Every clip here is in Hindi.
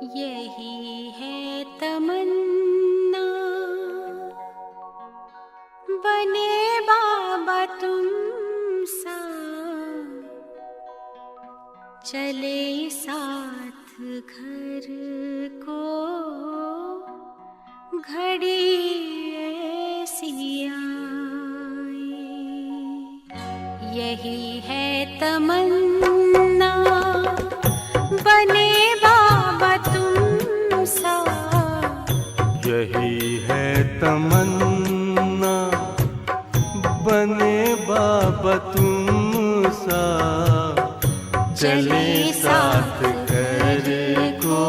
यही है तमन्ना बने बाबा तुम सा, चले साथ घर को घड़ी ऐसी आए। यही है तमन्ना बने बाबा तुम सा, यही है तमन्ना बने बाबा तुम सा, चले साथ घर को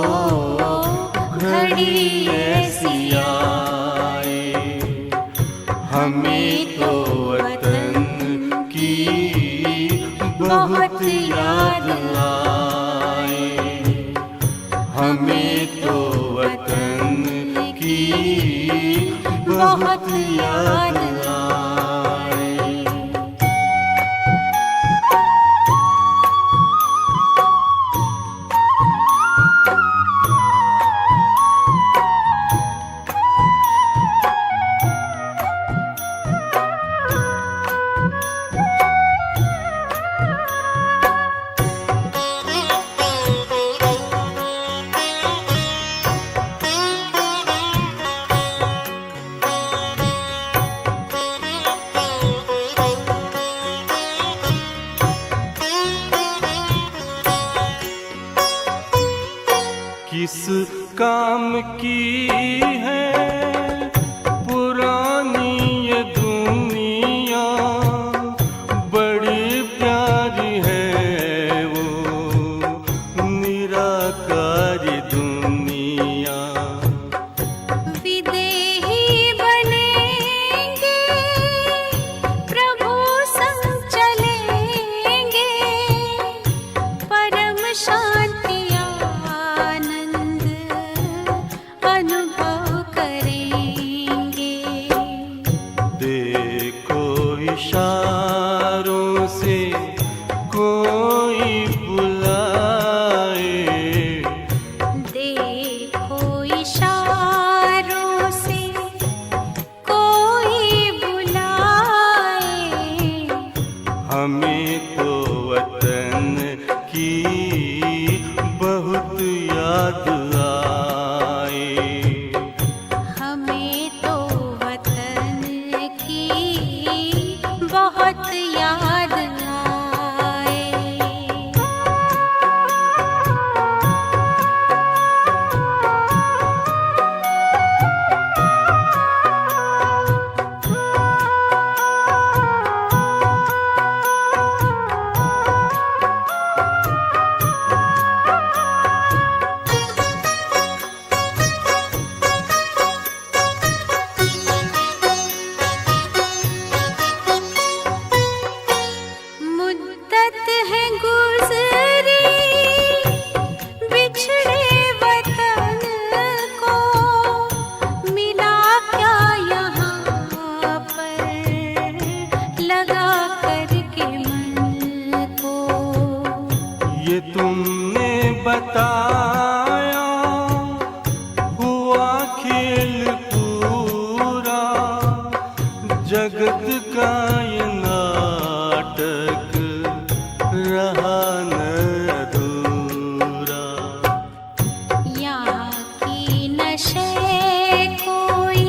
घड़ी ऐसी आए। हमें तो वतन की बहुत याद आए, हमें तो वतन की बहुत याद आए। किस काम की है पुरानी ये दुनिया, बड़ी प्यारी है वो निराकारी दुनिया। विदेही बनेंगे प्रभु संग चलेंगे, परम शांति अनुभव करेंगे। देखो इशारों से कोई बुलाए, देखो इशारों से कोई बुलाए। हमें तो वतन की बहुत याद आए, हमें तो वतन की बहुत याद आए। मुद्दत है गुज़री बिछड़े वतन को, मिला क्या यहाँ पर लगा करके मन को। ये तुमने बताया हुआ खेल पूरा, जगत का ये नाटक रहा न अधूरा। यहाँ की नशे कोई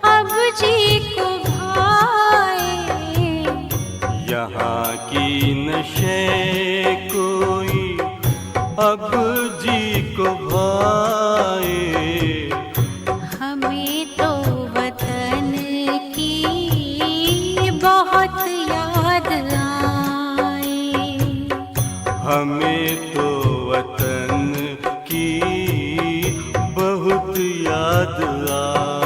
अब जी को भाए, यहाँ की नशे कोई अब जी को भाए। हमें तो वतन की बहुत याद आए, हमें तो वतन की बहुत याद आए।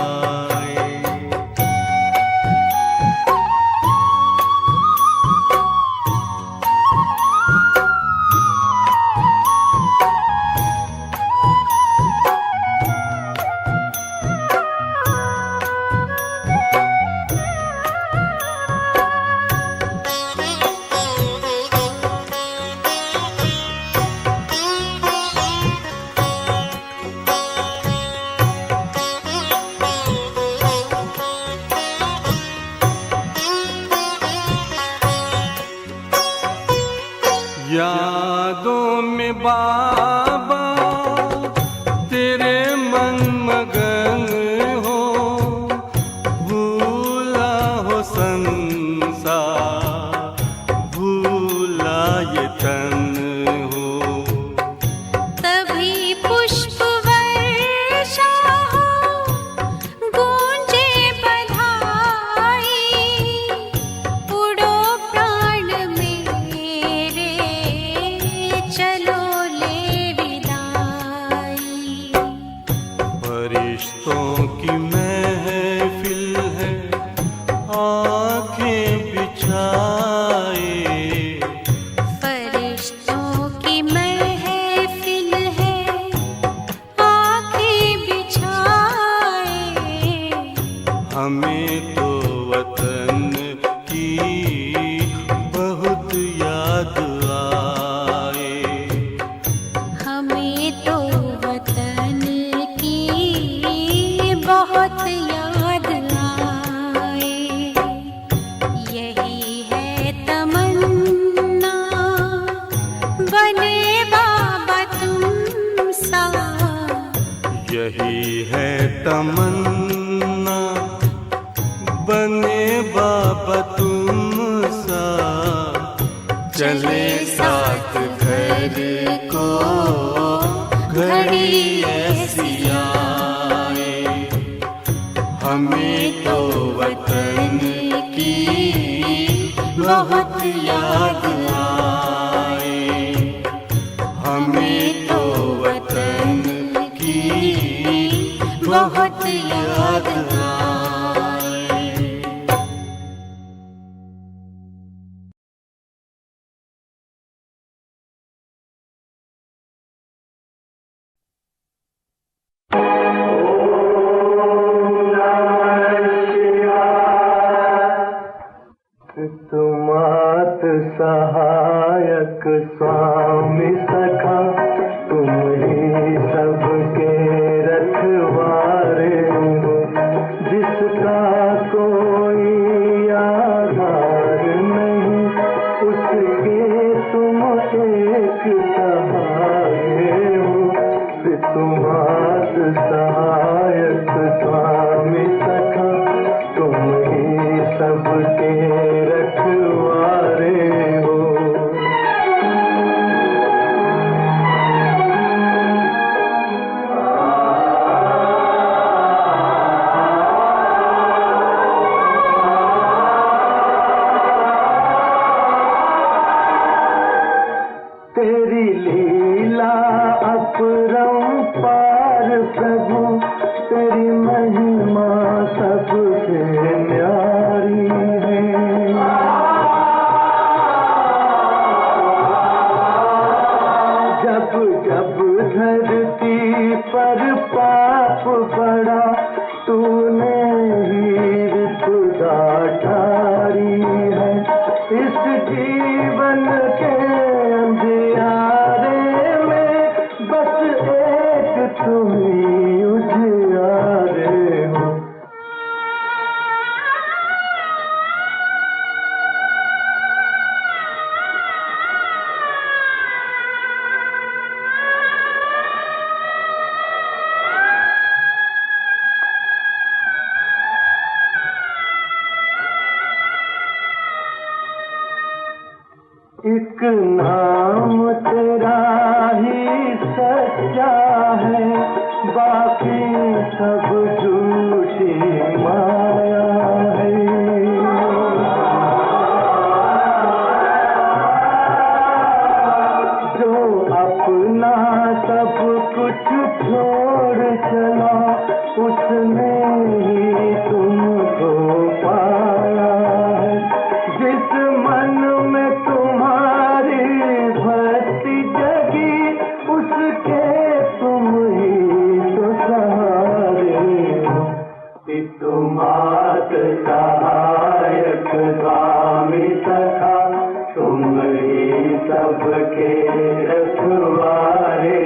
हमें तो वतन की बहुत याद आए। यही है तमन्ना बने बाबा तुम सा। यही है तमन्ना बने बाबा तुम सा। चले साथ घर को घड़ी ऐसी आए। हमें तो वतन की बहुत याद आए। हमें तो वतन की बहुत याद आए। तुमात सहायक स्वामी सखा, तुम ही सबके रखवारे हो। जिसका कोई आधार नहीं, उसके तुम एक सहारे हो। तुमात सहायक स्वामी सखा, तुम ही सबके रखवारे हो। तेरी लीला अपरंपार प्रभु, तेरी महिमा सबसे न्यारी है। जब जब धरती पर पाप बढ़ा, तूने ही विपदा ठारी है। इस जीवन के अंधियारे में बस एक तुम ही उजियारे हो। एक नाम तेरा ही सच्चा है, बाकी सब झूठी माया है। जो अपना सब कुछ छोड़ चला, उसने ही तुमको पाया है। जिस मन में तुम्हारी भक्ति जगी, उसके तुम ही तो सहारे हो। तुमात सहायक स्वामी सखा, तुम ही सबके रखवारे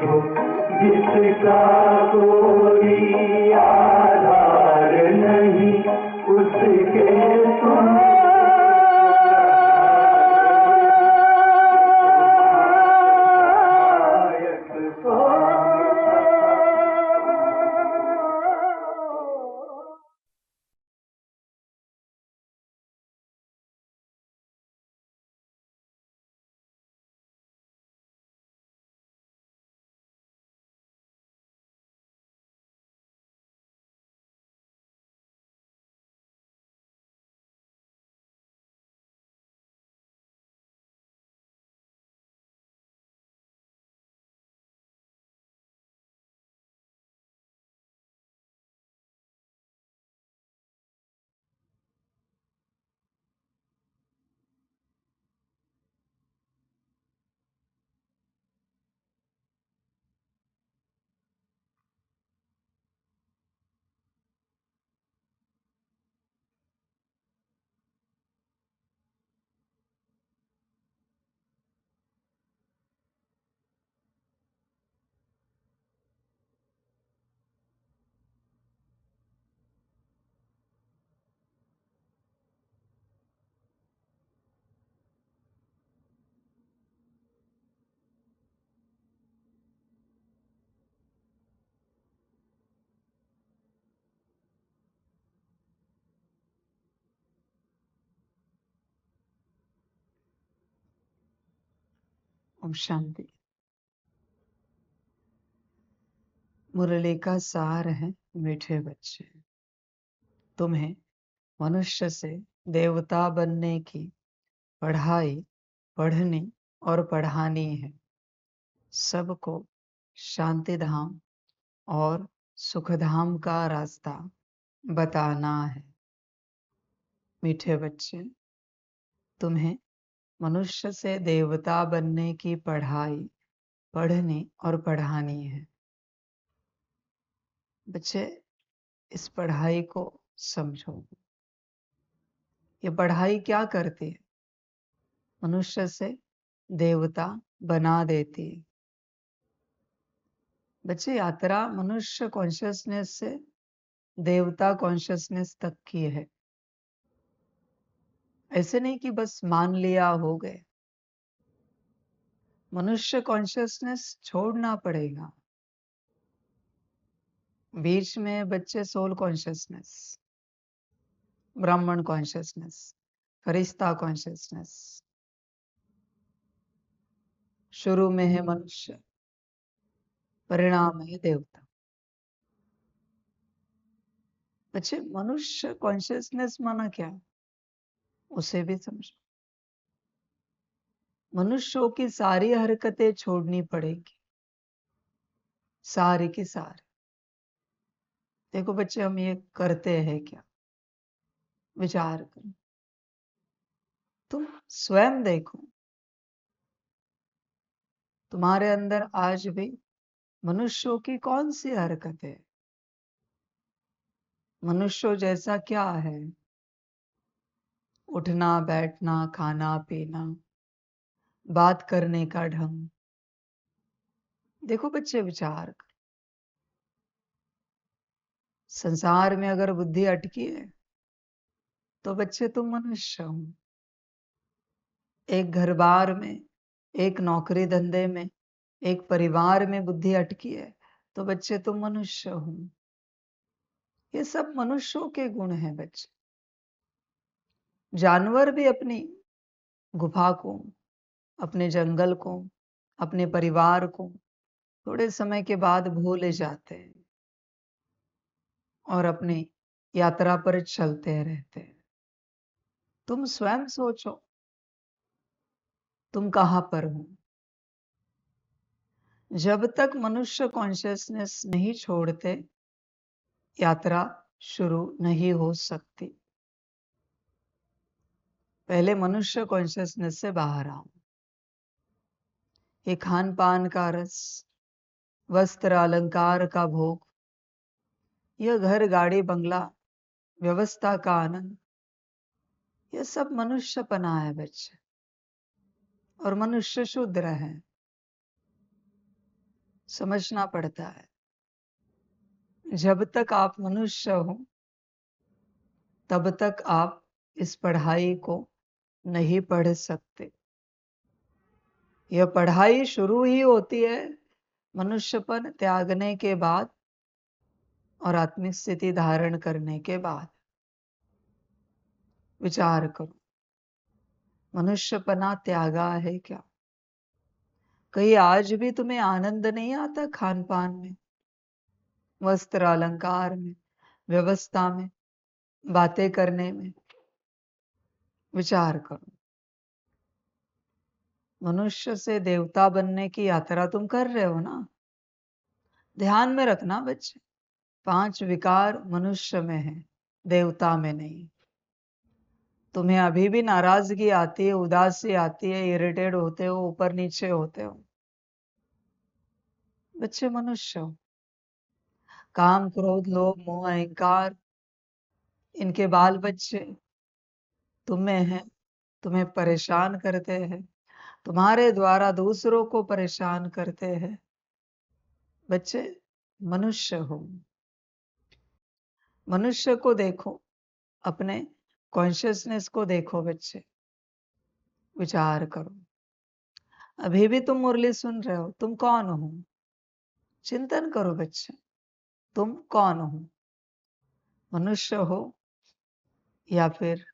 हो। जिसका कोई आधार नहीं, उसके तुम ओम शांति। मुरली का सार है, मीठे बच्चे, तुम्हें मनुष्य से देवता बनने की पढ़ाई पढ़नी और पढ़ानी है। सबको शांति धाम और सुखधाम का रास्ता बताना है। मीठे बच्चे, तुम्हें मनुष्य से देवता बनने की पढ़ाई पढ़नी और पढ़ानी है। बच्चे, इस पढ़ाई को समझो। ये पढ़ाई क्या करती है? मनुष्य से देवता बना देती है। बच्चे, यात्रा मनुष्य कॉन्शियसनेस से देवता कॉन्शियसनेस तक की है। ऐसे नहीं कि बस मान लिया हो गए। मनुष्य कॉन्शियसनेस छोड़ना पड़ेगा। बीच में बच्चे सोल कॉन्शियसनेस, ब्राह्मण कॉन्शियसनेस, फरिश्ता कॉन्शियसनेस, शुरू में है मनुष्य, परिणाम है देवता। बच्चे, मनुष्य कॉन्शियसनेस माना क्या, उसे भी समझो। मनुष्यों की सारी हरकतें छोड़नी पड़ेगी, सारी की सारी। देखो बच्चे, हम ये करते हैं क्या? विचार करो। तुम स्वयं देखो, तुम्हारे अंदर आज भी मनुष्यों की कौन सी हरकत है? मनुष्यों जैसा क्या है? उठना, बैठना, खाना पीना, बात करने का ढंग। देखो बच्चे, विचार करो। संसार में अगर बुद्धि अटकी है तो बच्चे तुम मनुष्य हो। एक घर बार में, एक नौकरी धंधे में, एक परिवार में बुद्धि अटकी है तो बच्चे तुम मनुष्य हो। ये सब मनुष्यों के गुण हैं बच्चे। जानवर भी अपनी गुफा को, अपने जंगल को, अपने परिवार को थोड़े समय के बाद भूल जाते हैं और अपनी यात्रा पर चलते रहते हैं। तुम स्वयं सोचो, तुम कहां पर हो? जब तक मनुष्य कॉन्शियसनेस नहीं छोड़ते, यात्रा शुरू नहीं हो सकती। पहले मनुष्य कॉन्शियसनेस से बाहर आओ। ये खान पान का रस, वस्त्र अलंकार का भोग, यह घर गाड़ी बंगला, व्यवस्था का आनंद, यह सब मनुष्यपना है बच्चे। और मनुष्य शूद्र है, समझना पड़ता है। जब तक आप मनुष्य हो तब तक आप इस पढ़ाई को नहीं पढ़ सकते। यह पढ़ाई शुरू ही होती है मनुष्यपन त्यागने के बाद और आत्मिक स्थिति धारण करने के बाद। विचार करो, मनुष्यपना त्यागा है क्या? कहीं आज भी तुम्हें आनंद नहीं आता खान पान में, वस्त्र अलंकार में, व्यवस्था में, बातें करने में? विचार करो। मनुष्य से देवता बनने की यात्रा तुम कर रहे हो ना? ध्यान में रखना बच्चे, 5 विकार मनुष्य में है, देवता में नहीं। तुम्हें अभी भी नाराजगी आती है, उदासी आती है, इरिटेट होते हो, ऊपर नीचे होते हो। बच्चे मनुष्य हो। काम, क्रोध, लोभ, मोह, अहंकार, इनके बाल बच्चे तुम्हें हैं, तुम्हें परेशान करते हैं, तुम्हारे द्वारा दूसरों को परेशान करते हैं। बच्चे मनुष्य हो। मनुष्य को देखो, अपने कॉन्शियसनेस को देखो बच्चे। विचार करो। अभी भी तुम मुरली सुन रहे हो, तुम कौन हो? चिंतन करो बच्चे, तुम कौन हो? मनुष्य हो या फिर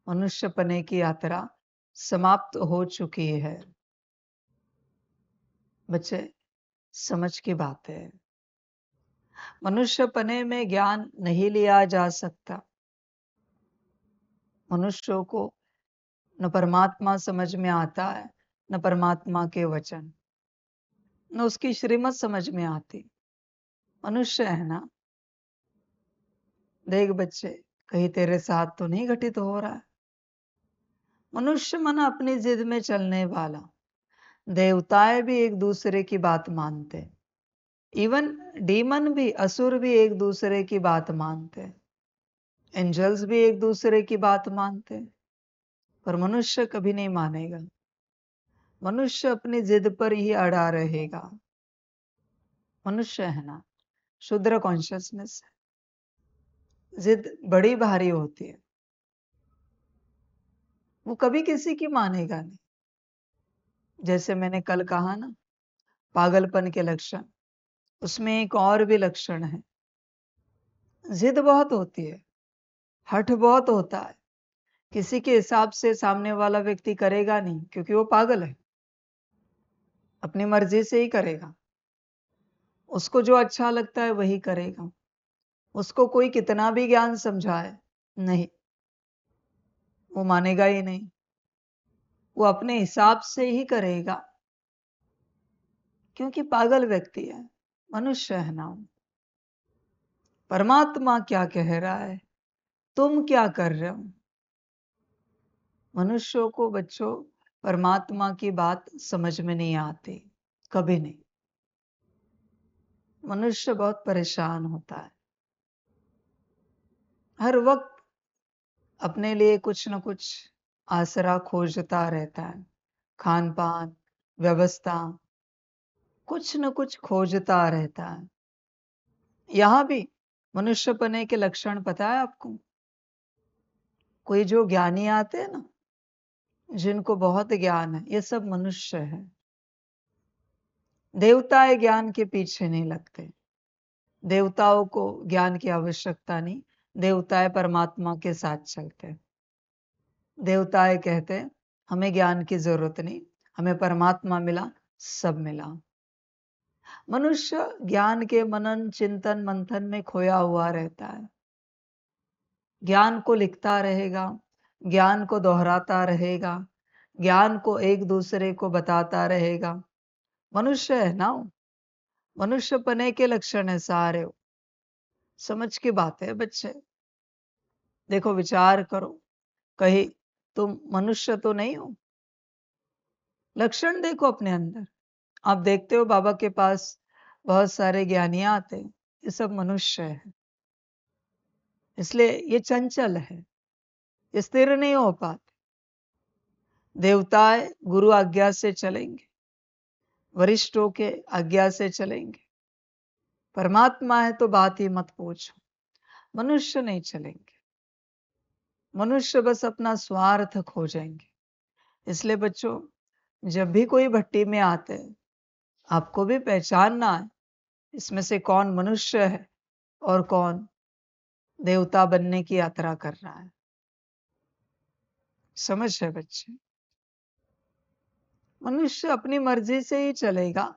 मनुष्यपने की यात्रा समाप्त हो चुकी है? बच्चे समझ की बात है। मनुष्य पने में ज्ञान नहीं लिया जा सकता। मनुष्यों को न परमात्मा समझ में आता है, न परमात्मा के वचन, न उसकी श्रीमत समझ में आती। मनुष्य है ना। देख बच्चे, कहीं तेरे साथ तो नहीं घटित हो रहा है। मनुष्य मन अपनी जिद में चलने वाला। देवताएं भी एक दूसरे की बात मानते, इवन डीमन भी, असुर भी एक दूसरे की बात मानते, एंजल्स भी एक दूसरे की बात मानते, पर मनुष्य कभी नहीं मानेगा। मनुष्य अपनी जिद पर ही अड़ा रहेगा। मनुष्य है ना, शुद्र कॉन्शियसनेस है। जिद बड़ी भारी होती है, वो कभी किसी की मानेगा नहीं। जैसे मैंने कल कहा ना, पागलपन के लक्षण, उसमें एक और भी लक्षण है। जिद बहुत होती है, हठ बहुत होता है। किसी के हिसाब से सामने वाला व्यक्ति करेगा नहीं, क्योंकि वो पागल है। अपनी मर्जी से ही करेगा। उसको जो अच्छा लगता है वही करेगा। उसको कोई कितना भी ज्ञान समझाए, नहीं, वो मानेगा ही नहीं। वो अपने हिसाब से ही करेगा, क्योंकि पागल व्यक्ति है, मनुष्य है ना। परमात्मा क्या कह रहा है, तुम क्या कर रहे हो? मनुष्यों को बच्चों परमात्मा की बात समझ में नहीं आती, कभी नहीं। मनुष्य बहुत परेशान होता है, हर वक्त अपने लिए कुछ न कुछ आसरा खोजता रहता है। खान पान, व्यवस्था, कुछ न कुछ खोजता रहता है। यहां भी मनुष्य पने के लक्षण पता है आपको? कोई जो ज्ञानी आते हैं ना, जिनको बहुत ज्ञान है, ये सब मनुष्य है। देवताएं ज्ञान के पीछे नहीं लगते। देवताओं को ज्ञान की आवश्यकता नहीं। देवताएं परमात्मा के साथ चलते। देवताएं कहते हमें ज्ञान की जरूरत नहीं, हमें परमात्मा मिला, सब मिला। मनुष्य ज्ञान के मनन चिंतन मंथन में खोया हुआ रहता है। ज्ञान को लिखता रहेगा, ज्ञान को दोहराता रहेगा, ज्ञान को एक दूसरे को बताता रहेगा। मनुष्य है ना, मनुष्य पने के लक्षण है सारे। समझ की बात है बच्चे। देखो, विचार करो, कहीं तुम मनुष्य तो नहीं हो? लक्षण देखो अपने अंदर। आप देखते हो बाबा के पास बहुत सारे ज्ञानियां आते हैं, ये सब मनुष्य है। इसलिए ये चंचल है, ये स्थिर नहीं हो पाते। देवताएं गुरु आज्ञा से चलेंगे, वरिष्ठों के आज्ञा से चलेंगे। परमात्मा है तो बात ही मत पूछो। मनुष्य नहीं चलेंगे। मनुष्य बस अपना स्वार्थ खोजेंगे। इसलिए बच्चों, जब भी कोई भट्टी में आते हैं, आपको भी पहचानना है इसमें से कौन मनुष्य है और कौन देवता बनने की यात्रा कर रहा है। समझ है बच्चे? मनुष्य अपनी मर्जी से ही चलेगा,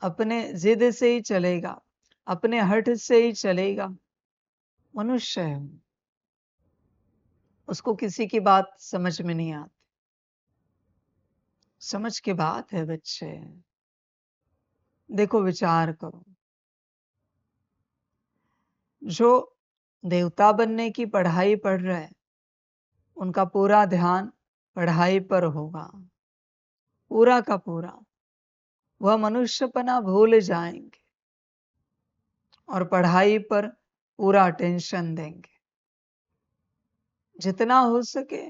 अपने जिद से ही चलेगा, अपने हठ से ही चलेगा। मनुष्य है, उसको किसी की बात समझ में नहीं आती। समझ की बात है बच्चे। देखो, विचार करो, जो देवता बनने की पढ़ाई पढ़ रहे हैं, उनका पूरा ध्यान पढ़ाई पर होगा, पूरा का पूरा। वह मनुष्यपना भूल जाएंगे और पढ़ाई पर पूरा अटेंशन देंगे। जितना हो सके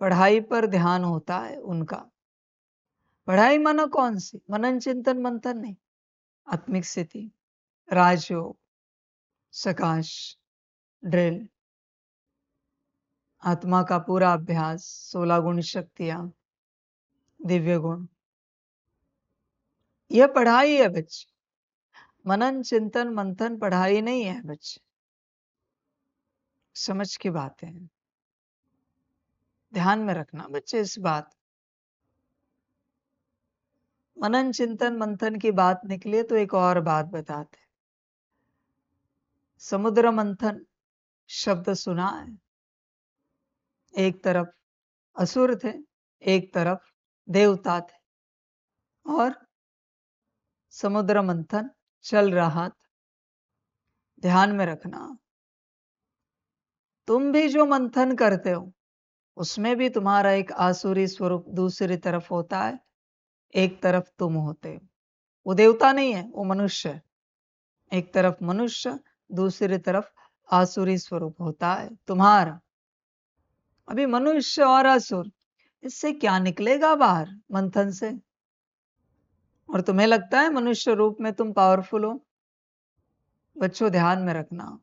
पढ़ाई पर ध्यान होता है उनका। पढ़ाई माना कौन सी? मनन चिंतन मंथन नहीं, आत्मिक स्थिति, राजयोग, सकाश, ड्रिल, आत्मा का पूरा अभ्यास, 16 गुण शक्तियां, दिव्य गुण, यह पढ़ाई है बच्चे। मनन चिंतन मंथन पढ़ाई नहीं है बच्चे। समझ की बात है, ध्यान में रखना बच्चे इस बात। मनन चिंतन मंथन की बात निकले तो एक और बात बताते। समुद्र मंथन शब्द सुना है। एक तरफ असुर थे, एक तरफ देवता थे, और समुद्र मंथन चल रहा था। ध्यान में रखना, तुम भी जो मंथन करते हो उसमें भी तुम्हारा एक आसुरी स्वरूप दूसरी तरफ होता है, एक तरफ तुम होते हो। वो देवता नहीं है, वो मनुष्य है। एक तरफ मनुष्य, दूसरी तरफ आसुरी स्वरूप होता है तुम्हारा। अभी मनुष्य और असुर, इससे क्या निकलेगा बाहर मंथन से? और तुम्हें लगता है मनुष्य रूप में तुम पावरफुल हो? बच्चों ध्यान में रखना,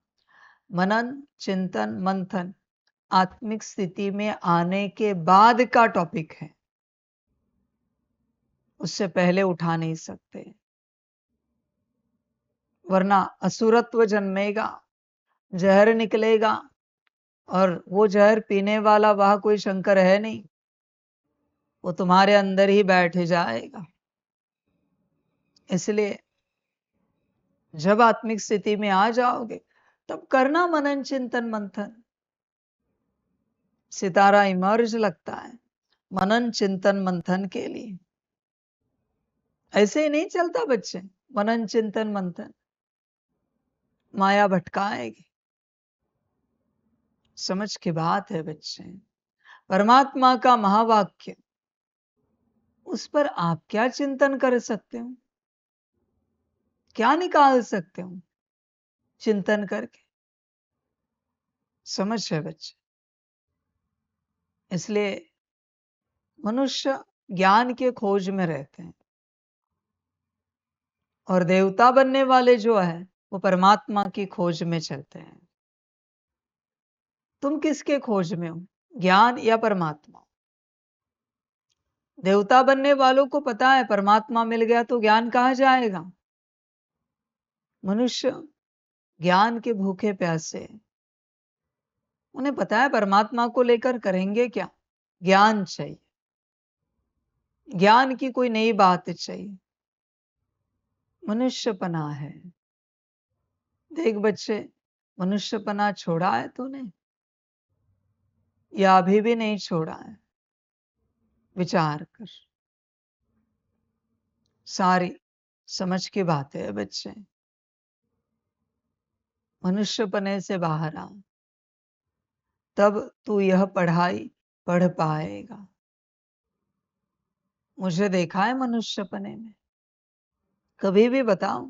मनन चिंतन मंथन आत्मिक स्थिति में आने के बाद का टॉपिक है, उससे पहले उठा नहीं सकते, वरना असुरत्व जन्मेगा, जहर निकलेगा, और वो जहर पीने वाला वह कोई शंकर है नहीं, वो तुम्हारे अंदर ही बैठ जाएगा। इसलिए जब आत्मिक स्थिति में आ जाओगे तब करना मनन चिंतन मंथन। सितारा इमर्ज लगता है मनन चिंतन मंथन के लिए। ऐसे ही नहीं चलता बच्चे, मनन चिंतन मंथन माया भटकाएगी। समझ की बात है बच्चे। परमात्मा का महावाक्य, उस पर आप क्या चिंतन कर सकते हो, क्या निकाल सकते हो चिंतन करके? समझ है बच्चे। इसलिए मनुष्य ज्ञान के खोज में रहते हैं, और देवता बनने वाले जो है वो परमात्मा की खोज में चलते हैं। तुम किसके खोज में हो, ज्ञान या परमात्मा? देवता बनने वालों को पता है परमात्मा मिल गया तो ज्ञान कहाँ जाएगा। मनुष्य ज्ञान के भूखे प्यासे, उन्हें पता है परमात्मा को लेकर करेंगे क्या, ज्ञान चाहिए, ज्ञान की कोई नई बात चाहिए। मनुष्यपना है। देख बच्चे, मनुष्यपना छोड़ा है तूने या अभी भी नहीं छोड़ा है? विचार कर। सारी समझ की बात है बच्चे। मनुष्यपने से बाहर आ, तब तू यह पढ़ाई पढ़ पाएगा। मुझे देखा है मनुष्यपने में, कभी भी बताओ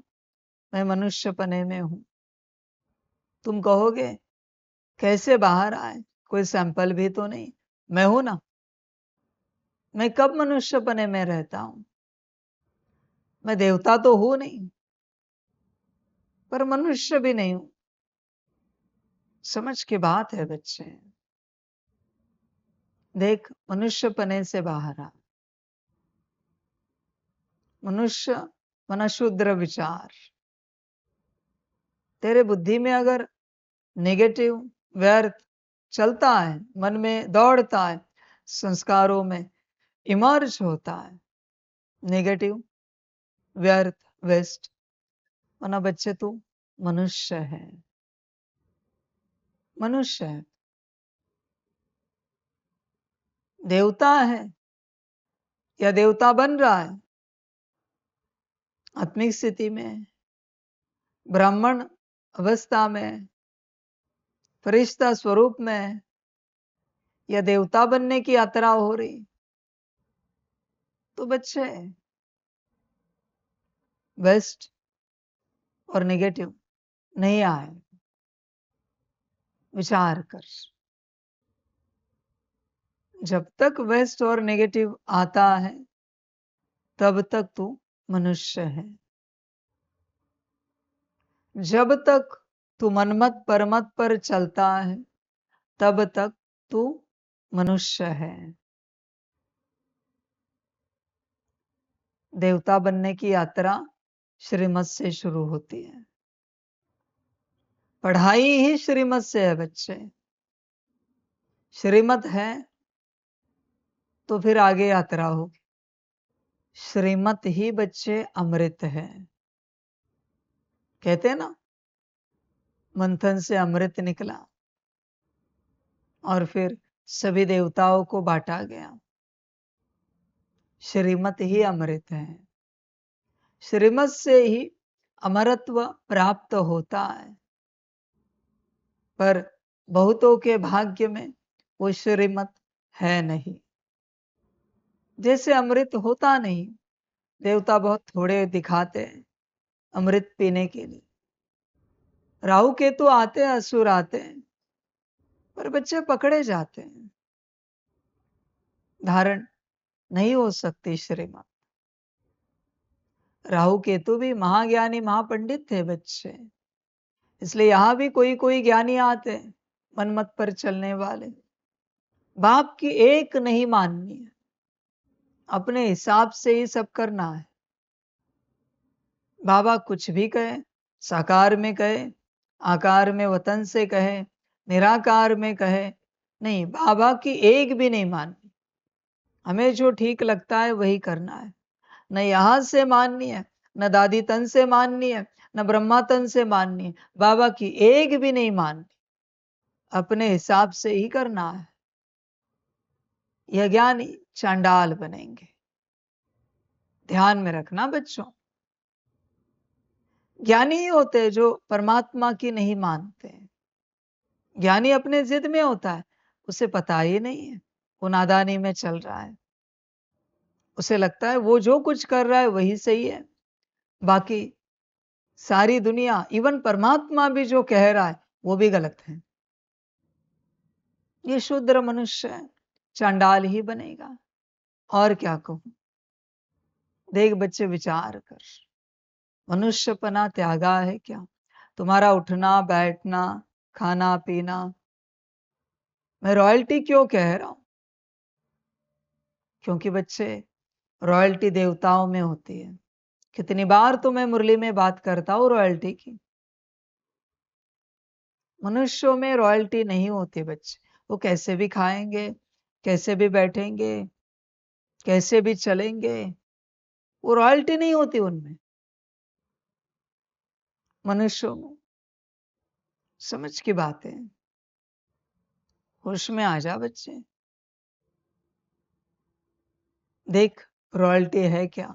मैं मनुष्यपने में हूं, तुम कहोगे कैसे बाहर आए, कोई सैंपल भी तो नहीं। मैं हूं ना, मैं कब मनुष्यपने में रहता हूं? मैं देवता तो हूं नहीं, पर मनुष्य भी नहीं हूं। समझ की बात है बच्चे। देख, मनुष्यपने से बाहर आ। मनुष्य मना शूद्र विचार। तेरे बुद्धि में अगर नेगेटिव व्यर्थ चलता है, मन में दौड़ता है, संस्कारों में इमर्ज होता है नेगेटिव व्यर्थ वेस्ट, मना बच्चे तू मनुष्य है, मनुष्य है। देवता है या देवता बन रहा है आत्मिक स्थिति में, ब्राह्मण अवस्था में, फरिश्ता स्वरूप में, या देवता बनने की यात्रा हो रही, तो बच्चे वेस्ट और नेगेटिव नहीं आए। विचार कर, जब तक वेस्ट और नेगेटिव आता है तब तक तू मनुष्य है। जब तक तू मनमत परमत पर चलता है तब तक तू मनुष्य है। देवता बनने की यात्रा श्रीमत से शुरू होती है। पढ़ाई ही श्रीमत से है बच्चे। श्रीमत है तो फिर आगे यात्रा होगी। श्रीमत ही बच्चे अमृत है। कहते हैं ना, मंथन से अमृत निकला और फिर सभी देवताओं को बांटा गया। श्रीमत ही अमृत है। श्रीमत से ही अमरत्व प्राप्त होता है, पर बहुतों के भाग्य में वो श्रीमत है नहीं। जैसे अमृत होता नहीं, देवता बहुत थोड़े दिखाते हैं अमृत पीने के लिए। राहु केतु आते हैं, असुर आते हैं, पर बच्चे पकड़े जाते हैं। धारण नहीं हो सकती श्रीमत। राहु केतु भी महाज्ञानी महापंडित थे बच्चे, इसलिए यहां भी कोई कोई ज्ञानी आते हैं मनमत पर चलने वाले। बाप की एक नहीं माननी है, अपने हिसाब से ही सब करना है। बाबा कुछ भी कहे, साकार में कहे, आकार में वतन से कहे, निराकार में कहे, नहीं, बाबा की एक भी नहीं माननी। हमें जो ठीक लगता है वही करना है। न यहां से माननी है, न दादी तन से माननी है, न ब्रह्मा तन से माननी है। बाबा की एक भी नहीं माननी, अपने हिसाब से ही करना है। यह ज्ञानी चांडाल बनेंगे। ध्यान में रखना बच्चों, ज्ञानी ही होते हैं जो परमात्मा की नहीं मानते। ज्ञानी अपने जिद में होता है, उसे पता ही नहीं है वो नादानी में चल रहा है। उसे लगता है वो जो कुछ कर रहा है वही सही है, बाकी सारी दुनिया, इवन परमात्मा भी जो कह रहा है वो भी गलत है। ये शूद्र मनुष्य है, चांडाल ही बनेगा। और क्या कहूं। देख बच्चे, विचार कर, मनुष्यपना त्यागा है क्या? तुम्हारा उठना बैठना, खाना पीना। मैं रॉयल्टी क्यों कह रहा हूं? क्योंकि बच्चे, रॉयल्टी देवताओं में होती है। कितनी बार तो मैं मुरली में बात करता हूं रॉयल्टी की। मनुष्यों में रॉयल्टी नहीं होती बच्चे। वो कैसे भी खाएंगे, कैसे भी बैठेंगे, कैसे भी चलेंगे, वो रॉयल्टी नहीं होती उनमें। मनुष्यों में समझ की बात है। होश में आ जा बच्चे। देख, रॉयल्टी है क्या?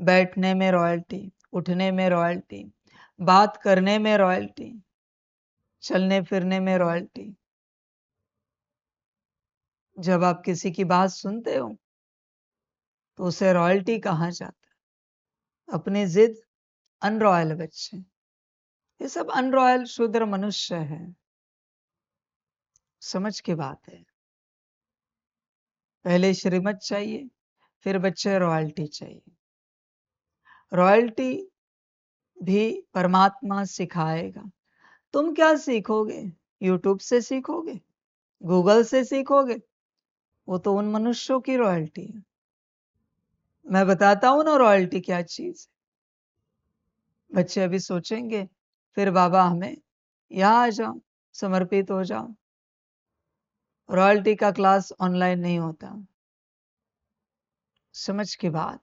बैठने में रॉयल्टी, उठने में रॉयल्टी, बात करने में रॉयल्टी, चलने फिरने में रॉयल्टी। जब आप किसी की बात सुनते हो तो उसे रॉयल्टी कहा जाता है। अपनी जिद अनरॉयल बच्चे। ये सब अनरॉयल शूद्र मनुष्य है। समझ की बात है। पहले श्रीमत चाहिए, फिर बच्चे रॉयल्टी चाहिए। रॉयल्टी भी परमात्मा सिखाएगा। तुम क्या सीखोगे? यूट्यूब से सीखोगे, गूगल से सीखोगे? वो तो उन मनुष्यों की रॉयल्टी है। मैं बताता हूं ना रॉयल्टी क्या चीज है। बच्चे अभी सोचेंगे फिर बाबा हमें यहाँ आ जाओ, समर्पित हो जाओ। रॉयल्टी का क्लास ऑनलाइन नहीं होता। समझ की बात।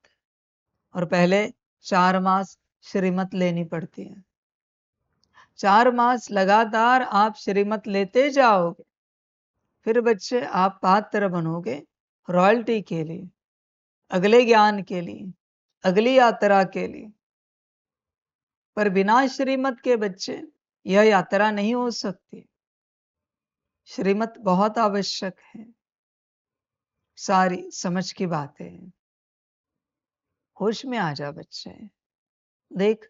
और पहले 4 मास श्रीमत लेनी पड़ती है। 4 मास लगातार आप श्रीमत लेते जाओगे, फिर बच्चे आप पात्र बनोगे रॉयल्टी के लिए, अगले ज्ञान के लिए, अगली यात्रा के लिए। पर बिना श्रीमत के बच्चे यह यात्रा नहीं हो सकती। श्रीमत बहुत आवश्यक है। सारी समझ की बातें हैं। होश में आ जा बच्चे। देख,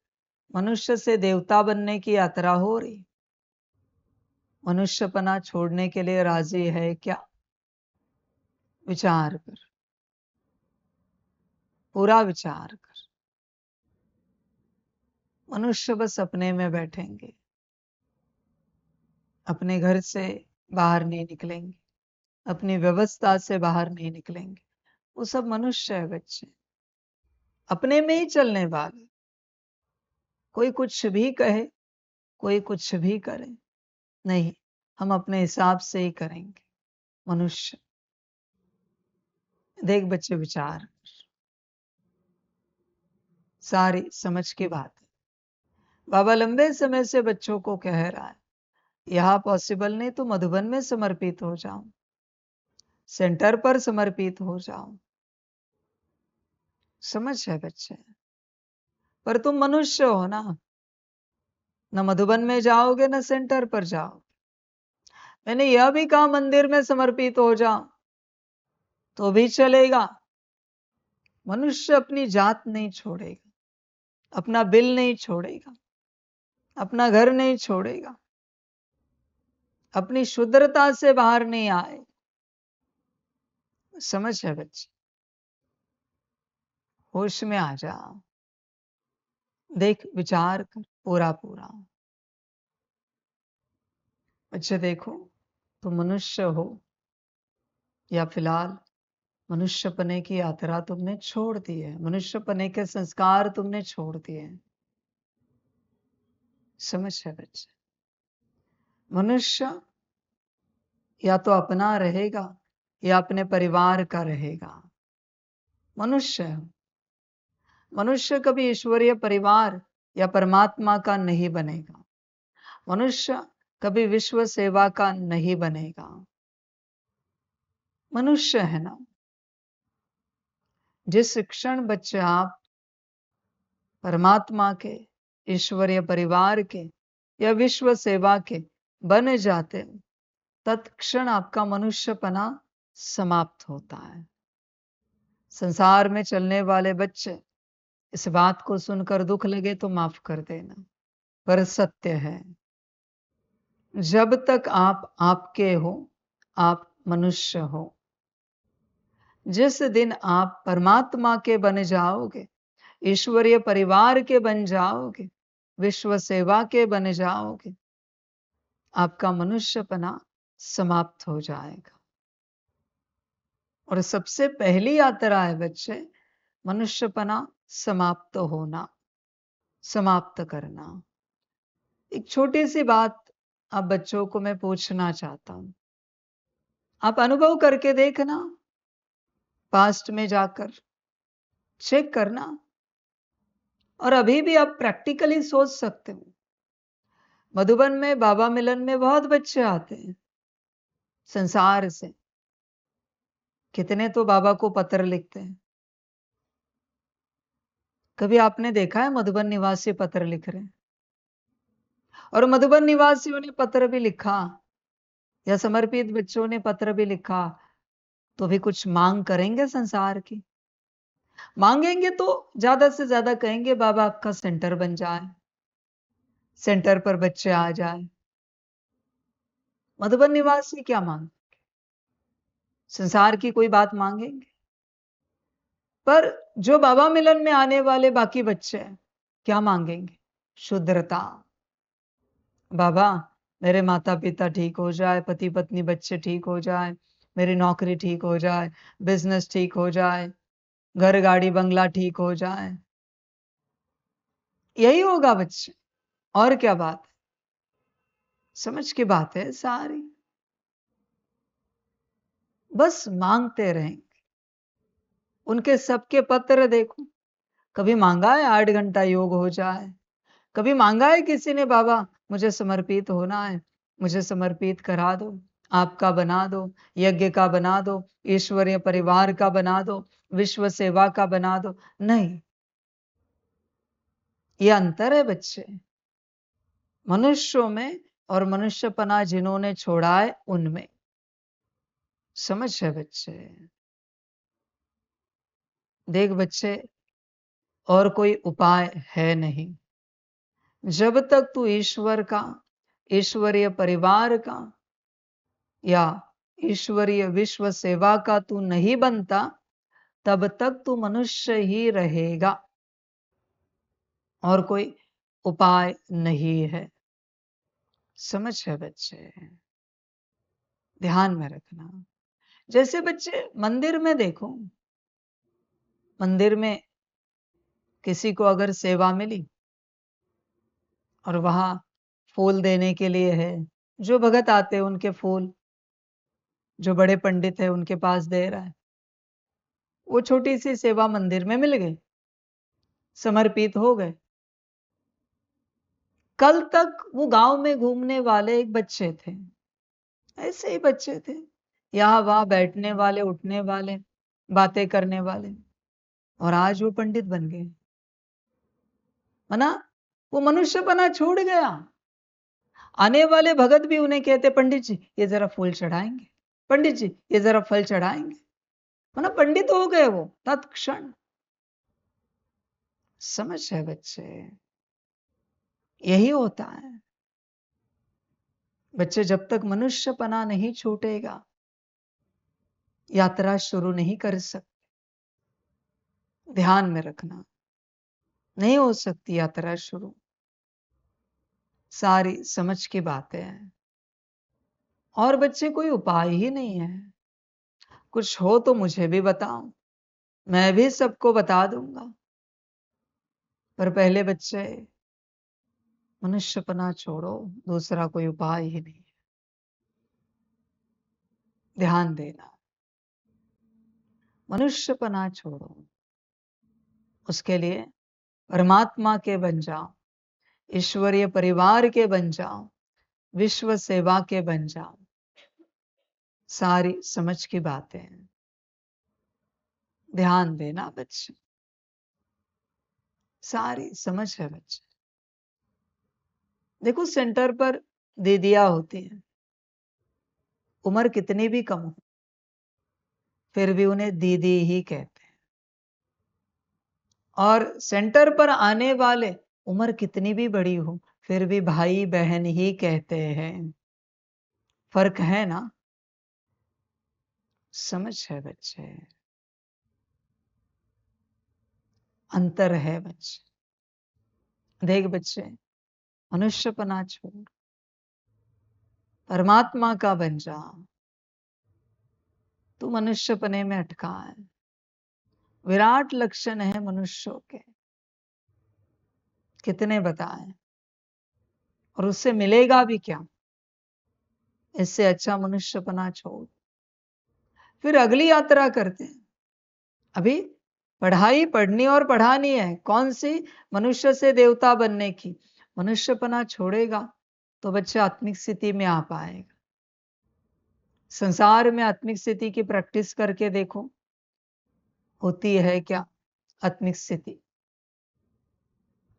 मनुष्य से देवता बनने की यात्रा हो रही। मनुष्यपना छोड़ने के लिए राजी है क्या? विचार कर, पूरा विचार कर। मनुष्य बस अपने में बैठेंगे, अपने घर से बाहर नहीं निकलेंगे, अपनी व्यवस्था से बाहर नहीं निकलेंगे। वो सब मनुष्य है बच्चे, अपने में ही चलने वाले। कोई कुछ भी कहे, कोई कुछ भी करे, नहीं, हम अपने हिसाब से ही करेंगे। मनुष्य। देख बच्चे, विचार कर। सारी समझ की बात है। बाबा लंबे समय से बच्चों को कह रहा है, यहाँ पॉसिबल नहीं तो मधुबन में समर्पित हो जाओ, सेंटर पर समर्पित हो जाओ। समझ है बच्चे? पर तुम मनुष्य हो ना, न मधुबन में जाओगे न सेंटर पर जाओ। मैंने यह भी कहा मंदिर में समर्पित हो जाओ तो भी चलेगा। मनुष्य अपनी जात नहीं छोड़ेगा, अपना बिल नहीं छोड़ेगा, अपना घर नहीं छोड़ेगा, अपनी शुद्धता से बाहर नहीं आए। समझ है बच्चे? होश में आ जा, देख विचार कर पूरा पूरा। बच्चे देखो, तुम मनुष्य हो या फिलहाल मनुष्य पने की यात्रा तुमने छोड़ दी है, मनुष्य पने के संस्कार तुमने छोड़ दिए हैं। समझ है बच्चे? मनुष्य या तो अपना रहेगा या अपने परिवार का रहेगा। मनुष्य है। मनुष्य कभी ईश्वरीय परिवार या परमात्मा का नहीं बनेगा। मनुष्य कभी विश्व सेवा का नहीं बनेगा। मनुष्य है ना। जिस क्षण बच्चे आप परमात्मा के, ईश्वरीय परिवार के या विश्व सेवा के बन जाते हैं, तत्क्षण आपका मनुष्यपना समाप्त होता है। संसार में चलने वाले बच्चे इस बात को सुनकर दुख लगे तो माफ कर देना, पर सत्य है। जब तक आप आपके हो, आप मनुष्य हो। जिस दिन आप परमात्मा के बन जाओगे, ईश्वरीय परिवार के बन जाओगे, विश्व सेवा के बन जाओगे, आपका मनुष्यपना समाप्त हो जाएगा। और सबसे पहली यात्रा है बच्चे, मनुष्यपना समाप्त होना, समाप्त करना। एक छोटी सी बात आप बच्चों को मैं पूछना चाहता हूं। आप अनुभव करके देखना, पास्ट में जाकर चेक करना, और अभी भी आप प्रैक्टिकली सोच सकते हो। मधुबन में बाबा मिलन में बहुत बच्चे आते हैं संसार से। कितने तो बाबा को पत्र लिखते हैं। कभी आपने देखा है मधुबन निवासी पत्र लिख रहे हैं? और मधुबन निवासियों ने पत्र भी लिखा या समर्पित बच्चों ने पत्र भी लिखा तो भी कुछ मांग करेंगे संसार की? मांगेंगे तो ज्यादा से ज्यादा कहेंगे बाबा आपका सेंटर बन जाए, सेंटर पर बच्चे आ जाए। मधुबन निवासी क्या मांग, संसार की कोई बात मांगेंगे? पर जो बाबा मिलन में आने वाले बाकी बच्चे हैं, क्या मांगेंगे? शुद्धता। बाबा मेरे माता पिता ठीक हो जाए, पति पत्नी बच्चे ठीक हो जाए, मेरी नौकरी ठीक हो जाए, बिजनेस ठीक हो जाए, घर गाड़ी बंगला ठीक हो जाए। यही होगा बच्चे, और क्या बात है? समझ की बात है सारी। बस मांगते रहेंगे। उनके सबके पत्र देखो, कभी मांगा है 8 घंटा योग हो जाए, कभी मांगा है किसी ने बाबा मुझे समर्पित होना है, मुझे समर्पित करा दो, आपका बना दो, यज्ञ का बना दो, ईश्वरीय परिवार का बना दो, विश्व सेवा का बना दो? नहीं। ये अंतर है बच्चे, मनुष्यों में और मनुष्यपना जिन्होंने छोड़ा है उनमें। समझ है बच्चे? देख बच्चे, और कोई उपाय है नहीं। जब तक तू ईश्वर का, ईश्वरीय परिवार का या ईश्वरीय विश्व सेवा का तू नहीं बनता, तब तक तू मनुष्य ही रहेगा, और कोई उपाय नहीं है। समझ है बच्चे? ध्यान में रखना। जैसे बच्चे मंदिर में देखो, मंदिर में किसी को अगर सेवा मिली और वहां फूल देने के लिए है, जो भगत आते हैं उनके फूल, जो बड़े पंडित है उनके पास दे रहा है, वो छोटी सी सेवा मंदिर में मिल गई। समर्पित हो गए। कल तक वो गांव में घूमने वाले एक बच्चे थे, ऐसे ही बच्चे थे, यहाँ वहां बैठने वाले, उठने वाले, बातें करने वाले, और आज वो पंडित बन गए। मना वो मनुष्यपना छूट गया। आने वाले भगत भी उन्हें कहते, पंडित जी ये जरा फूल चढ़ाएंगे, पंडित जी ये जरा फल चढ़ाएंगे। मना पंडित हो गए वो तत्क्षण। समझ है बच्चे, यही होता है। बच्चे जब तक मनुष्यपना नहीं छूटेगा, यात्रा शुरू नहीं कर सकते। ध्यान में रखना, नहीं हो सकती यात्रा शुरू। सारी समझ की बातें हैं। और बच्चे कोई उपाय ही नहीं है। कुछ हो तो मुझे भी बताओ, मैं भी सबको बता दूंगा। पर पहले बच्चे मनुष्यपना छोड़ो, दूसरा कोई उपाय ही नहीं है। ध्यान देना, मनुष्यपना छोड़ो, उसके लिए परमात्मा के बन जाओ, ईश्वरीय परिवार के बन जाओ, विश्व सेवा के बन जाओ। सारी समझ की बातें हैं। ध्यान देना बच्चे, सारी समझ है बच्चे। देखो सेंटर पर दीदियां होती हैं, उम्र कितनी भी कम हो, फिर भी उन्हें दीदी ही कहते हैं। और सेंटर पर आने वाले उम्र कितनी भी बड़ी हो, फिर भी भाई बहन ही कहते हैं। फर्क है ना? समझ है बच्चे, अंतर है बच्चे। देख बच्चे, मनुष्यपना छोड़, परमात्मा का बन जा। तू मनुष्यपने में अटका है। विराट लक्षण है मनुष्यों के, कितने बताएं, और उससे मिलेगा भी क्या? इससे अच्छा मनुष्यपना छोड़, फिर अगली यात्रा करते हैं। अभी पढ़ाई पढ़नी और पढ़ानी है, कौन सी? मनुष्य से देवता बनने की। मनुष्यपना छोड़ेगा तो बच्चे आत्मिक स्थिति में आ पाएगा। संसार में आत्मिक स्थिति की प्रैक्टिस करके देखो, होती है क्या आत्मिक स्थिति?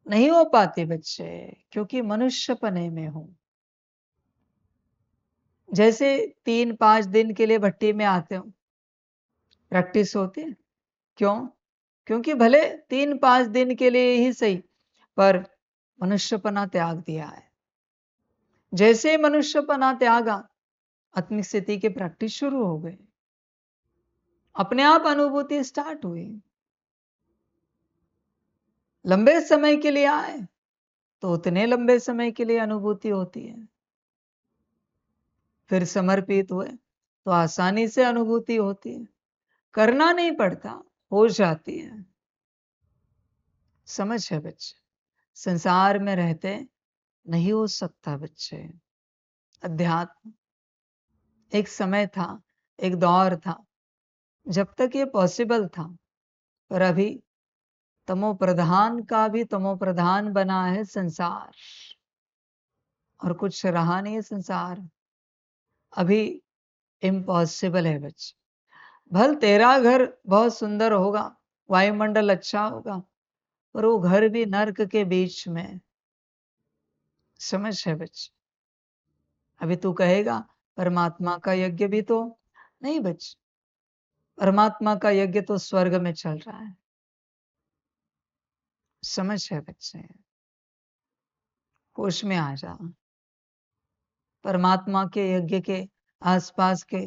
नहीं हो पाती बच्चे, क्योंकि मनुष्यपने में हो। जैसे 3-5 दिन के लिए भट्टी में आते हो, प्रैक्टिस होती है। क्यों? क्योंकि भले 3-5 दिन के लिए ही सही, पर मनुष्यपना त्याग दिया है। जैसे ही मनुष्यपना त्यागा, आत्मिक स्थिति की प्रैक्टिस शुरू हो गई, अपने आप अनुभूति स्टार्ट हुई। लंबे समय के लिए आए तो उतने लंबे समय के लिए अनुभूति होती है, फिर समर्पित हुए तो आसानी से अनुभूति होती है। करना नहीं पड़ता, हो जाती है। समझ है बच्चे, संसार में रहते नहीं हो सकता बच्चे। अध्यात्म एक समय था, एक दौर था जब तक ये पॉसिबल था, पर अभी तमो प्रधान का भी तमो प्रधान बना है संसार, और कुछ रहा नहीं है संसार। अभी इम्पॉसिबल है बच्चे। भल तेरा घर बहुत सुंदर होगा, वायुमंडल अच्छा होगा, पर वो घर भी नर्क के बीच में। समझ है बच्चे? अभी तू कहेगा परमात्मा का यज्ञ भी तो नहीं बच्चे, परमात्मा का यज्ञ तो स्वर्ग में चल रहा है। समझ है बच्चे? होश में आ जा। परमात्मा के यज्ञ के आसपास के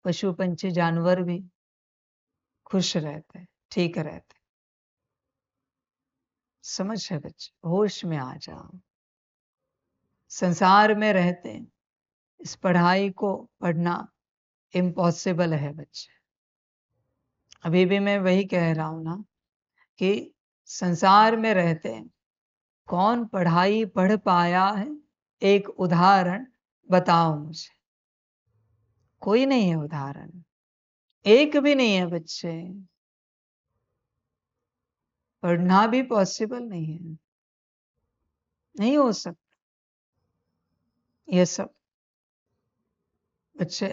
पशु पंछी जानवर भी खुश रहते, ठीक रहते। समझ है बच्चे? होश में आ जाओ। संसार में रहते इस पढ़ाई को पढ़ना इम्पॉसिबल है बच्चे। अभी भी मैं वही कह रहा हूं ना कि संसार में रहते कौन पढ़ाई पढ़ पाया है? एक उदाहरण बताओ मुझे। कोई नहीं है उदाहरण, एक भी नहीं है बच्चे। पढ़ना भी पॉसिबल नहीं है, नहीं हो सकता। ये सब बच्चे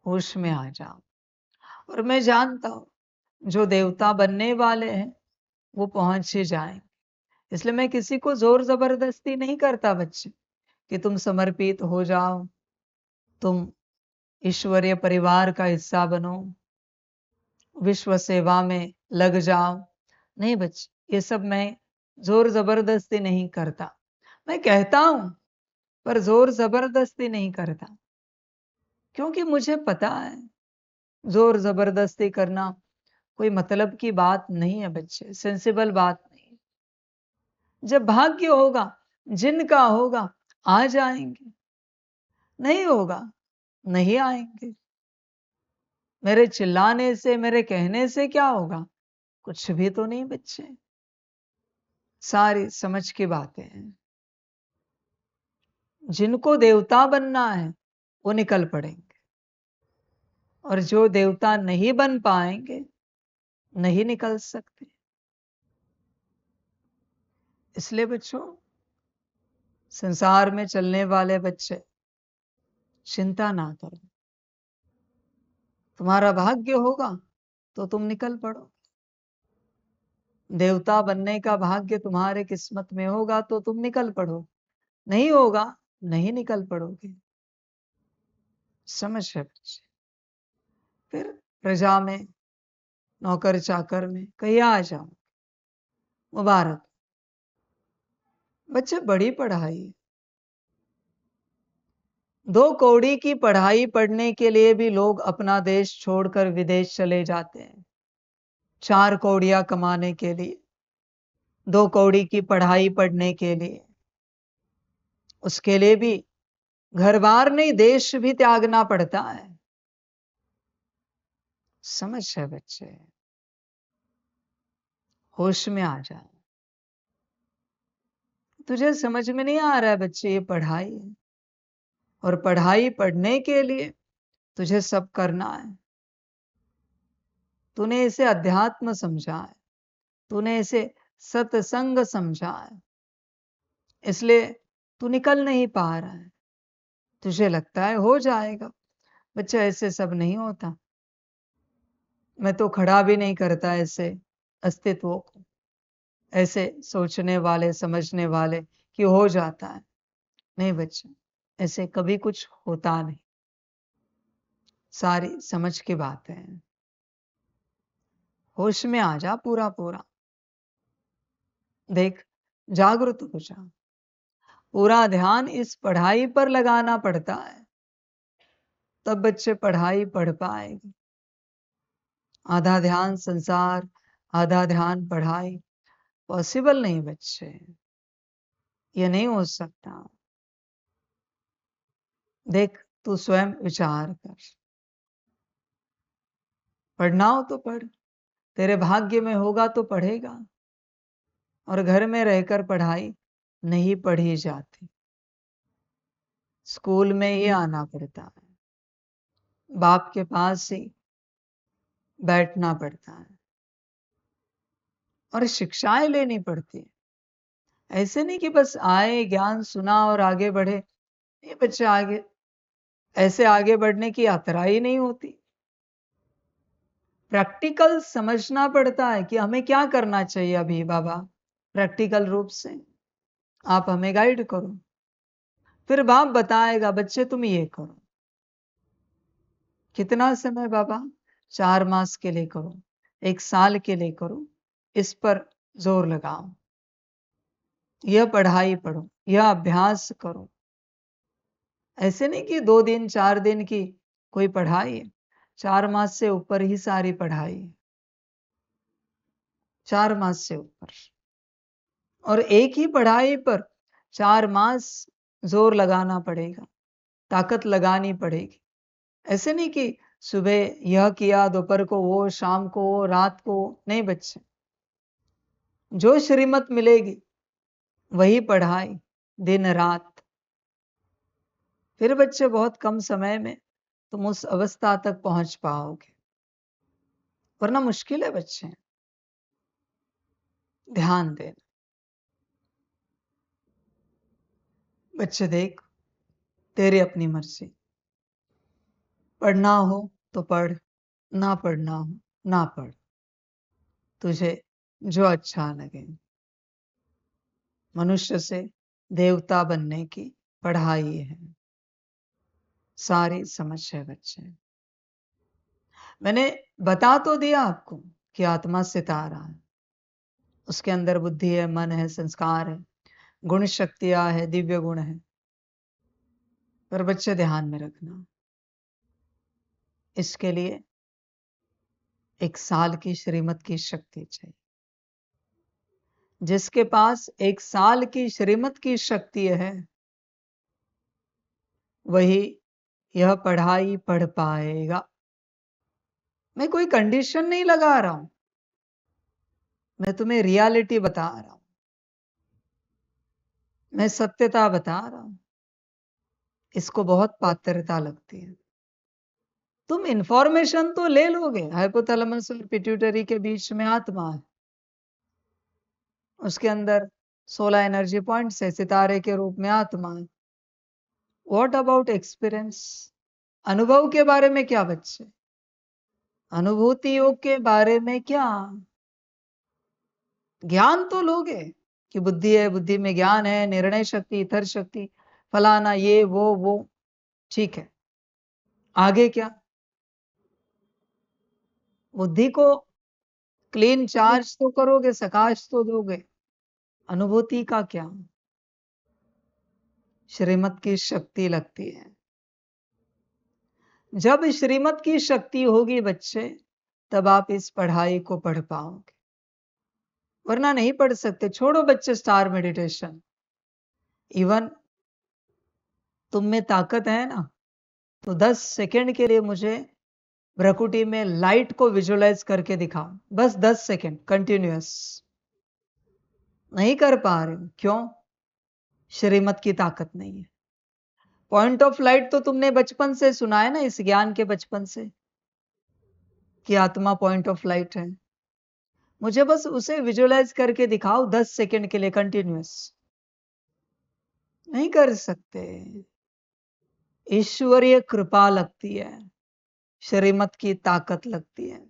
होश में आ जाओ। और मैं जानता हूं जो देवता बनने वाले हैं वो पहुंच ही जाएंगे। इसलिए मैं किसी को जोर जबरदस्ती नहीं करता बच्चे कि तुम समर्पित हो जाओ, तुम ईश्वरीय परिवार का हिस्सा बनो, विश्व सेवा में लग जाओ। नहीं बच्चे, ये सब मैं जोर जबरदस्ती नहीं करता। मैं कहता हूं पर जोर जबरदस्ती नहीं करता, क्योंकि मुझे पता है जोर जबरदस्ती करना कोई मतलब की बात नहीं है बच्चे, सेंसिबल बात नहीं। जब भाग्य होगा, जिनका होगा आ जाएंगे, नहीं होगा नहीं आएंगे। मेरे चिल्लाने से, मेरे कहने से क्या होगा? कुछ भी तो नहीं बच्चे। सारी समझ की बातें हैं। जिनको देवता बनना है वो निकल पड़ेंगे, और जो देवता नहीं बन पाएंगे नहीं निकल सकते। इसलिए बच्चों, संसार में चलने वाले बच्चे चिंता ना करो। तुम्हारा भाग्य होगा तो तुम निकल पड़ो। देवता बनने का भाग्य तुम्हारे किस्मत में होगा तो तुम निकल पड़ो, नहीं होगा नहीं निकल पड़ोगे। समझ है बच्चे? फिर प्रजा में, नौकर चाकर में कहीं आ जाओ, मुबारक। बच्चे बड़ी पढ़ाई है। 2 कौड़ी की पढ़ाई पढ़ने के लिए भी लोग अपना देश छोड़कर विदेश चले जाते हैं। 4 कौड़ियां कमाने के लिए, 2 कौड़ी की पढ़ाई पढ़ने के लिए, उसके लिए भी घर बार नहीं, देश भी त्यागना पड़ता है। समझ है बच्चे? होश में आ जाए। तुझे समझ में नहीं आ रहा है बच्चे, ये पढ़ाई है, और पढ़ाई पढ़ने के लिए तुझे सब करना है। तूने इसे अध्यात्म समझा है, तूने इसे सत्संग समझा है, इसलिए तू निकल नहीं पा रहा है। तुझे लगता है हो जाएगा। बच्चा, ऐसे सब नहीं होता। मैं तो खड़ा भी नहीं करता ऐसे अस्तित्व को, ऐसे सोचने वाले समझने वाले कि हो जाता है। नहीं बच्चा, ऐसे कभी कुछ होता नहीं। सारी समझ की बातें हैं। होश में आ जा पूरा पूरा। देख, जागृत हो जा। पूरा ध्यान इस पढ़ाई पर लगाना पड़ता है, तब बच्चे पढ़ाई पढ़ पाएंगे। आधा ध्यान संसार, आधा ध्यान पढ़ाई, पॉसिबल नहीं बच्चे, ये नहीं हो सकता। देख, तू स्वयं विचार कर। पढ़ना हो तो पढ़, तेरे भाग्य में होगा तो पढ़ेगा। और घर में रहकर पढ़ाई नहीं पढ़ी जाती, स्कूल में ही आना पड़ता है, बाप के पास ही बैठना पड़ता है, और शिक्षाएं लेनी पड़ती है। ऐसे नहीं कि बस आए, ज्ञान सुना और आगे बढ़े। ये बच्चे आगे, ऐसे आगे बढ़ने की यात्रा ही नहीं होती। प्रैक्टिकल समझना पड़ता है कि हमें क्या करना चाहिए अभी बाबा, प्रैक्टिकल रूप से आप हमें गाइड करो। फिर बाप बताएगा, बच्चे तुम ये करो। कितना समय बाबा? 4 मास के लिए करो, 1 साल के लिए करो, इस पर जोर लगाओ। यह पढ़ाई पढ़ो, यह अभ्यास करो। ऐसे नहीं कि 2 दिन 4 दिन की कोई पढ़ाई है, 4 मास से ऊपर ही सारी पढ़ाई है, 4 मास से ऊपर। और एक ही पढ़ाई पर 4 मास जोर लगाना पड़ेगा, ताकत लगानी पड़ेगी। ऐसे नहीं कि सुबह यह किया, दोपहर को वो, शाम को वो, रात को वो। नहीं बच्चे, जो श्रीमत मिलेगी वही पढ़ाई, दिन रात। फिर बच्चे बहुत कम समय में तुम उस अवस्था तक पहुंच पाओगे, वरना मुश्किल है बच्चे। ध्यान देना। बच्चे देख, तेरी अपनी मर्जी, पढ़ना हो तो पढ़, ना पढ़ना हो ना पढ़, तुझे जो अच्छा लगे। मनुष्य से देवता बनने की पढ़ाई है, सारी समझ है बच्चे। मैंने बता तो दिया आपको कि आत्मा सितारा है, उसके अंदर बुद्धि है, मन है, संस्कार है, गुण शक्तियां है, दिव्य गुण है। पर बच्चे ध्यान में रखना, इसके लिए 1 साल की श्रीमत की शक्ति चाहिए। जिसके पास 1 साल की श्रीमत की शक्ति है, वही यह पढ़ाई पढ़ पाएगा। मैं कोई कंडीशन नहीं लगा रहा हूं, मैं तुम्हें रियलिटी बता रहा हूं, मैं सत्यता बता रहा हूं। इसको बहुत पात्रता लगती है। तुम इंफॉर्मेशन तो ले लोगे, हाइपोथैलेमस और पिट्यूटरी के बीच में आत्मा है, उसके अंदर 16 एनर्जी पॉइंट्स है, सितारे के रूप में आत्मा है। What about experience? अनुभव के बारे में क्या बच्चे? अनुभूतियों के बारे में क्या? ज्ञान तो लोगे कि बुद्धि है, बुद्धि में ज्ञान है, निर्णय शक्ति, इतर शक्ति, फलाना, ये वो ठीक है। आगे क्या? बुद्धि को क्लीन चार्ज तो करोगे, सकाश तो दोगे। अनुभूति का क्या? श्रीमत की शक्ति लगती है। जब श्रीमत की शक्ति होगी बच्चे, तब आप इस पढ़ाई को पढ़ पाओगे, वरना नहीं पढ़ सकते। छोड़ो बच्चे स्टार मेडिटेशन, इवन तुम में ताकत है ना, तो 10 सेकंड के लिए मुझे भ्रकुटी में लाइट को विजुअलाइज करके दिखाओ, बस 10 सेकंड कंटिन्यूअस। नहीं कर पा रहे हो, क्यों? श्रीमत की ताकत नहीं है। पॉइंट ऑफ लाइट तो तुमने बचपन से सुना है ना, इस ज्ञान के बचपन से, कि आत्मा पॉइंट ऑफ लाइट है। मुझे बस उसे विजुअलाइज करके दिखाओ 10 सेकंड के लिए कंटिन्यूअस। नहीं कर सकते। ईश्वरीय कृपा लगती है, श्रीमत की ताकत लगती है।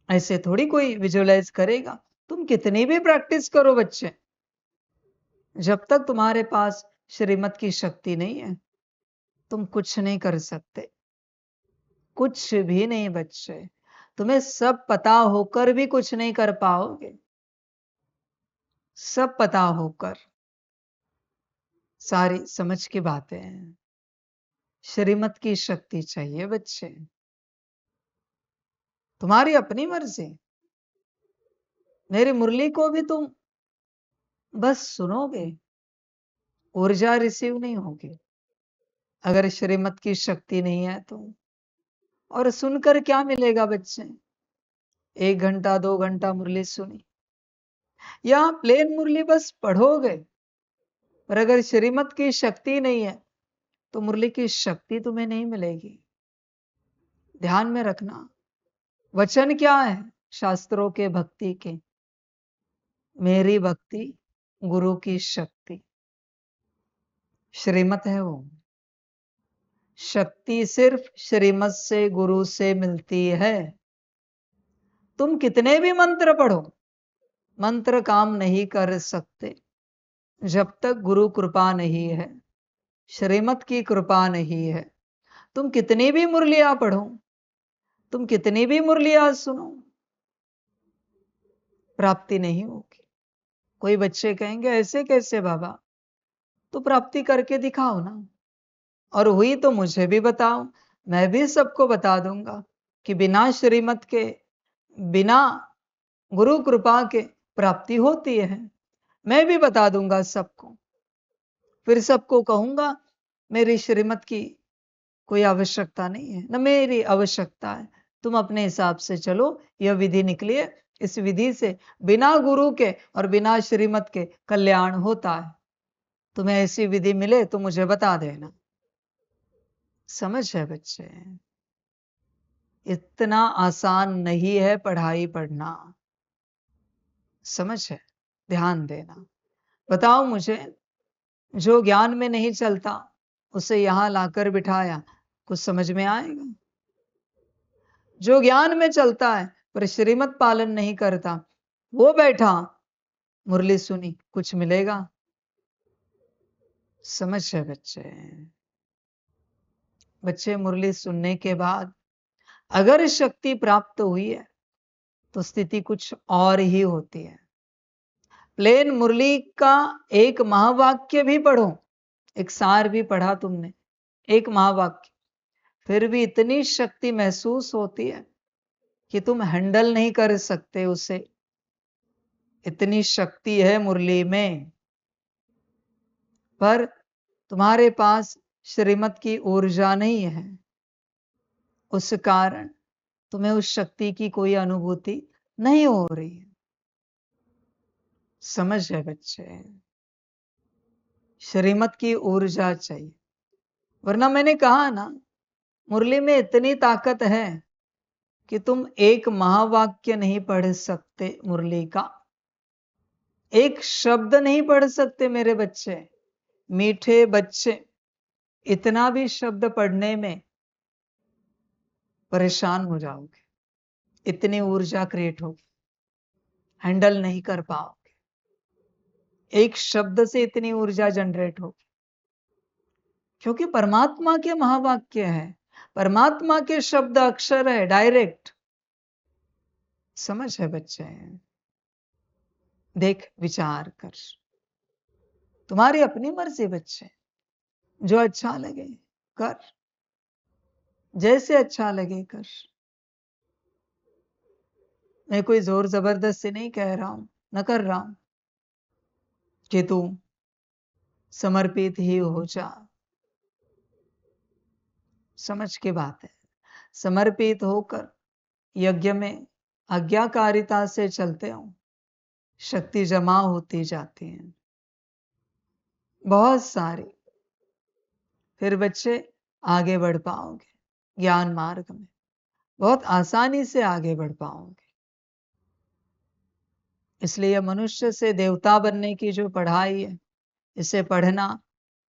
ऐसे थोड़ी कोई विजुअलाइज करेगा। तुम कितनी भी प्रैक्टिस करो बच्चे, जब तक तुम्हारे पास श्रीमत की शक्ति नहीं है, तुम कुछ नहीं कर सकते, कुछ भी नहीं बच्चे। तुम्हें सब पता होकर भी कुछ नहीं कर पाओगे। सब पता होकर, सारी समझ की बातें हैं। श्रीमत की शक्ति चाहिए बच्चे, तुम्हारी अपनी मर्जी। मेरी मुरली को भी तुम बस सुनोगे, ऊर्जा रिसीव नहीं होगी अगर श्रीमत की शक्ति नहीं है तो। और सुनकर क्या मिलेगा बच्चे? 1 घंटा 2 घंटा मुरली सुनी, या प्लेन मुरली बस पढ़ोगे, पर अगर श्रीमत की शक्ति नहीं है तो मुरली की शक्ति तुम्हें नहीं मिलेगी। ध्यान में रखना, वचन क्या है शास्त्रों के भक्ति के? मेरी भक्ति गुरु की शक्ति। श्रीमत है वो। शक्ति सिर्फ श्रीमत से, गुरु से मिलती है। तुम कितने भी मंत्र पढ़ो, मंत्र काम नहीं कर सकते जब तक गुरु कृपा नहीं है, श्रीमत की कृपा नहीं है। तुम कितनी भी मुरलियां पढ़ो, तुम कितनी भी मुरलियां सुनो, प्राप्ति नहीं होगी। कोई बच्चे कहेंगे ऐसे कैसे बाबा? तो प्राप्ति करके दिखाओ ना, और हुई तो मुझे भी बताओ, मैं भी सबको बता दूंगा कि बिना श्रीमत के, बिना गुरु कृपा के प्राप्ति होती है। मैं भी बता दूंगा सबको, फिर सबको कहूंगा मेरी श्रीमत की कोई आवश्यकता नहीं है, न मेरी आवश्यकता है। तुम अपने हिसाब से चलो, यह विधि निकली है, इस विधि से बिना गुरु के और बिना श्रीमत के कल्याण होता है। तुम्हें ऐसी विधि मिले तो मुझे बता देना। समझ है बच्चे? इतना आसान नहीं है पढ़ाई पढ़ना। समझ है? ध्यान देना। बताओ मुझे, जो ज्ञान में नहीं चलता उसे यहां लाकर बिठाया, कुछ समझ में आएगा? जो ज्ञान में चलता है पर श्रीमत पालन नहीं करता, वो बैठा मुरली सुनी, कुछ मिलेगा? समझ है बच्चे? बच्चे मुरली सुनने के बाद अगर शक्ति प्राप्त हुई है तो स्थिति कुछ और ही होती है। प्लेन मुरली का एक महावाक्य भी पढ़ो, एक सार भी पढ़ा तुमने, एक महावाक्य, फिर भी इतनी शक्ति महसूस होती है कि तुम हैंडल नहीं कर सकते उसे। इतनी शक्ति है मुरली में, पर तुम्हारे पास श्रीमत की ऊर्जा नहीं है, उस कारण तुम्हें उस शक्ति की कोई अनुभूति नहीं हो रही है। समझ है बच्चे? श्रीमत की ऊर्जा चाहिए, वरना मैंने कहा ना, मुरली में इतनी ताकत है कि तुम एक महावाक्य नहीं पढ़ सकते मुरली का, एक शब्द नहीं पढ़ सकते मेरे बच्चे, मीठे बच्चे। इतना भी शब्द पढ़ने में परेशान हो जाओगे, इतनी ऊर्जा क्रिएट होगी, हैंडल नहीं कर पाओगे। एक शब्द से इतनी ऊर्जा जनरेट होगी, क्योंकि परमात्मा के महावाक्य है, परमात्मा के शब्द अक्षर है, डायरेक्ट। समझ है बच्चे? देख, विचार कर, तुम्हारी अपनी मर्जी बच्चे, जो अच्छा लगे कर, जैसे अच्छा लगे कर। मैं कोई जोर जबरदस्ती नहीं कह रहा हूं, न कर रहा हूं कि तू समर्पित ही हो जा। समझ की बात है, समर्पित होकर यज्ञ में आज्ञाकारिता से चलते हो, शक्ति जमा होती जाती है बहुत सारी, फिर बच्चे आगे बढ़ पाओगे ज्ञान मार्ग में, बहुत आसानी से आगे बढ़ पाओगे। इसलिए मनुष्य से देवता बनने की जो पढ़ाई है, इसे पढ़ना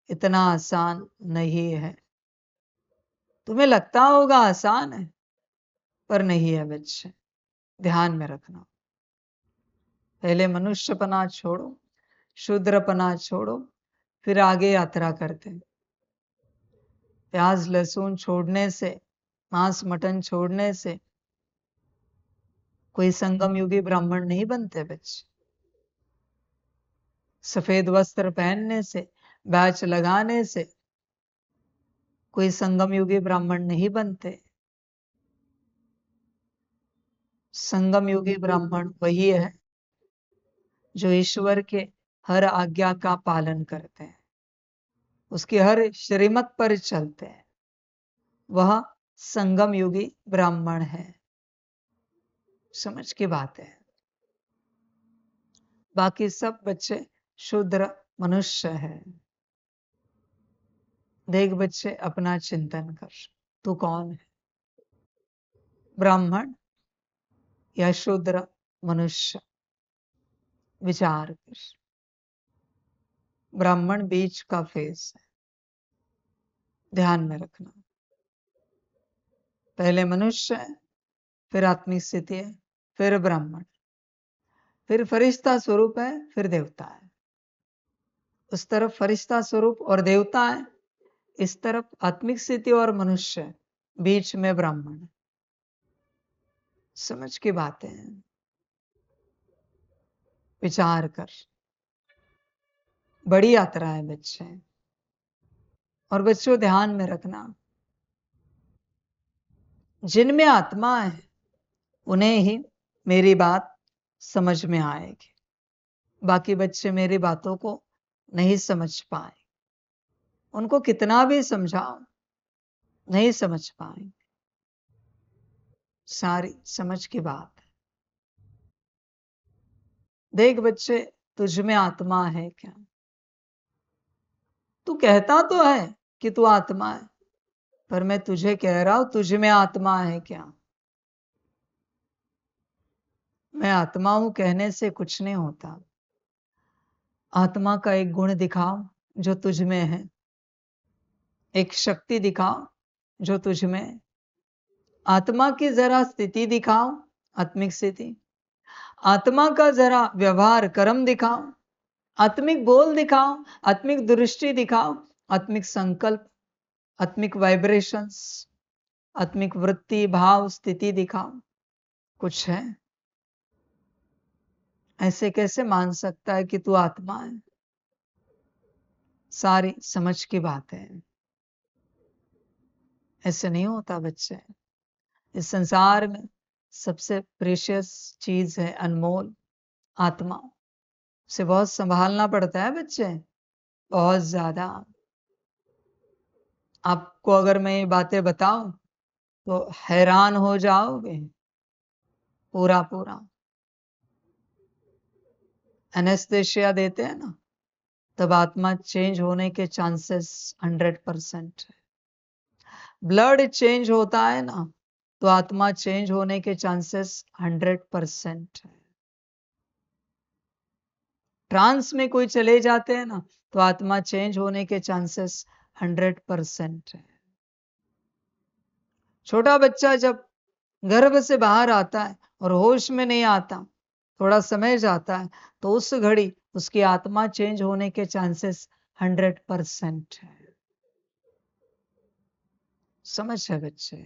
इतना आसान नहीं है। तुम्हें लगता होगा आसान है, पर नहीं है बच्चे, ध्यान में रखना। पहले मनुष्यपना छोड़ो, शूद्रपना छोड़ो, फिर आगे यात्रा करते। प्याज लहसुन छोड़ने से, मांस मटन छोड़ने से कोई संगम युगी ब्राह्मण नहीं बनते बच्चे। सफेद वस्त्र पहनने से, बैच लगाने से कोई संगम युगी ब्राह्मण नहीं बनते। संगम युगी ब्राह्मण वही है जो ईश्वर के हर आज्ञा का पालन करते हैं, उसकी हर श्रीमत पर चलते हैं, वह संगम युगी ब्राह्मण है। समझ की बात है? बाकी सब बच्चे शूद्र मनुष्य है। देख बच्चे, अपना चिंतन कर, तू कौन है, ब्राह्मण या शूद्र मनुष्य? विचार कर। ब्राह्मण बीच का फेस है, ध्यान में रखना। पहले मनुष्य है, फिर आत्मिक स्थिति है, फिर ब्राह्मण, फिर फरिश्ता स्वरूप है, फिर देवता है। उस तरफ फरिश्ता स्वरूप और देवता है, इस तरफ आत्मिक स्थिति और मनुष्य है, बीच में ब्राह्मण है। समझ की बातें हैं, विचार कर। बड़ी यात्रा है बच्चे, और बच्चों ध्यान में रखना, जिनमें आत्मा है उन्हें ही मेरी बात समझ में आएगी। बाकी बच्चे मेरी बातों को नहीं समझ पाए, उनको कितना भी समझाओ नहीं समझ पाएंगे। सारी समझ की बात है। देख बच्चे, तुझ में आत्मा है क्या? तू कहता तो है कि तू आत्मा है, पर मैं तुझे कह रहा हूं, तुझ में आत्मा है क्या? मैं आत्मा हूं कहने से कुछ नहीं होता। आत्मा का एक गुण दिखाओ जो तुझ में है, एक शक्ति दिखाओ जो तुझ में है। आत्मा की जरा स्थिति दिखाओ, आत्मिक स्थिति। आत्मा का जरा व्यवहार कर्म दिखाओ, आत्मिक बोल दिखाओ, आत्मिक दृष्टि दिखाओ, आत्मिक संकल्प, आत्मिक वाइब्रेशंस, आत्मिक वृत्ति भाव स्थिति दिखाओ। कुछ है? ऐसे कैसे मान सकता है कि तू आत्मा है? सारी समझ की बात है। ऐसे नहीं होता बच्चे। इस संसार में सबसे प्रेशियस चीज है, अनमोल, आत्मा। उसे बहुत संभालना पड़ता है बच्चे, बहुत ज्यादा। आपको अगर मैं ये बातें बताऊं तो हैरान हो जाओगे पूरा पूरा। एनेस्थेशिया देते हैं ना, तब आत्मा चेंज होने के चांसेस 100% है। ब्लड चेंज होता है ना, तो आत्मा चेंज होने के चांसेस 100% है। ट्रांस में कोई चले जाते हैं ना, तो आत्मा चेंज होने के चांसेस 100% है। छोटा बच्चा जब गर्भ से बाहर आता है और होश में नहीं आता, थोड़ा समय जाता है, तो उस घड़ी उसकी आत्मा चेंज होने के चांसेस 100% है। समझ है बच्चे?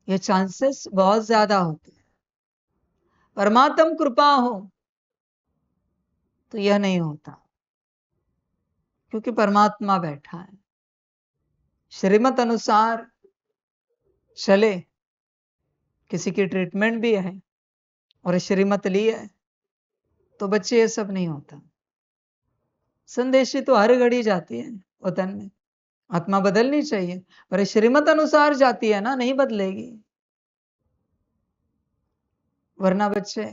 ये चांसेस बहुत ज्यादा होते हैं। परमात्म कृपा हो तो यह नहीं होता, क्योंकि परमात्मा बैठा है। श्रीमत अनुसार चले, किसी की ट्रीटमेंट भी है और श्रीमत ली है, तो बच्चे ये सब नहीं होता। संदेशी तो हर घड़ी जाती है वतन में, आत्मा बदलनी चाहिए, पर श्रीमत अनुसार जाती है ना, नहीं बदलेगी। वरना बच्चे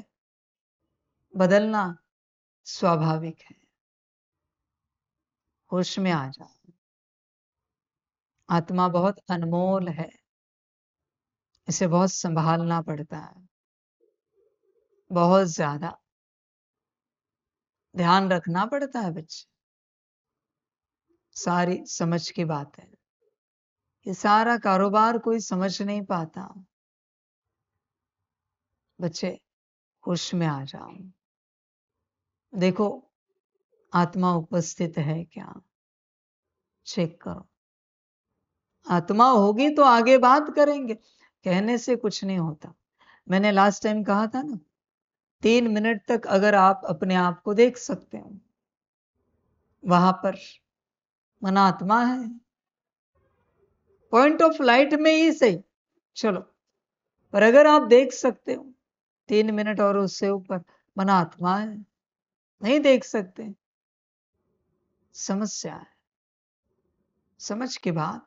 बदलना स्वाभाविक है। होश में आ जाओ। आत्मा बहुत अनमोल है, इसे बहुत संभालना पड़ता है, बहुत ज्यादा ध्यान रखना पड़ता है बच्चे। सारी समझ की बात है। ये सारा कारोबार कोई समझ नहीं पाता। बच्चे होश में आ जाओ। देखो आत्मा उपस्थित है क्या, चेक करो। आत्मा होगी तो आगे बात करेंगे, कहने से कुछ नहीं होता। मैंने लास्ट टाइम कहा था ना, 3 मिनट तक अगर आप अपने आप को देख सकते हो, वहां पर मन आत्मा है। पॉइंट ऑफ लाइट में ही सही, चलो, पर अगर आप देख सकते हो 3 मिनट और उससे ऊपर, मन आत्मा है। नहीं देख सकते, समस्या है। समझ की बात।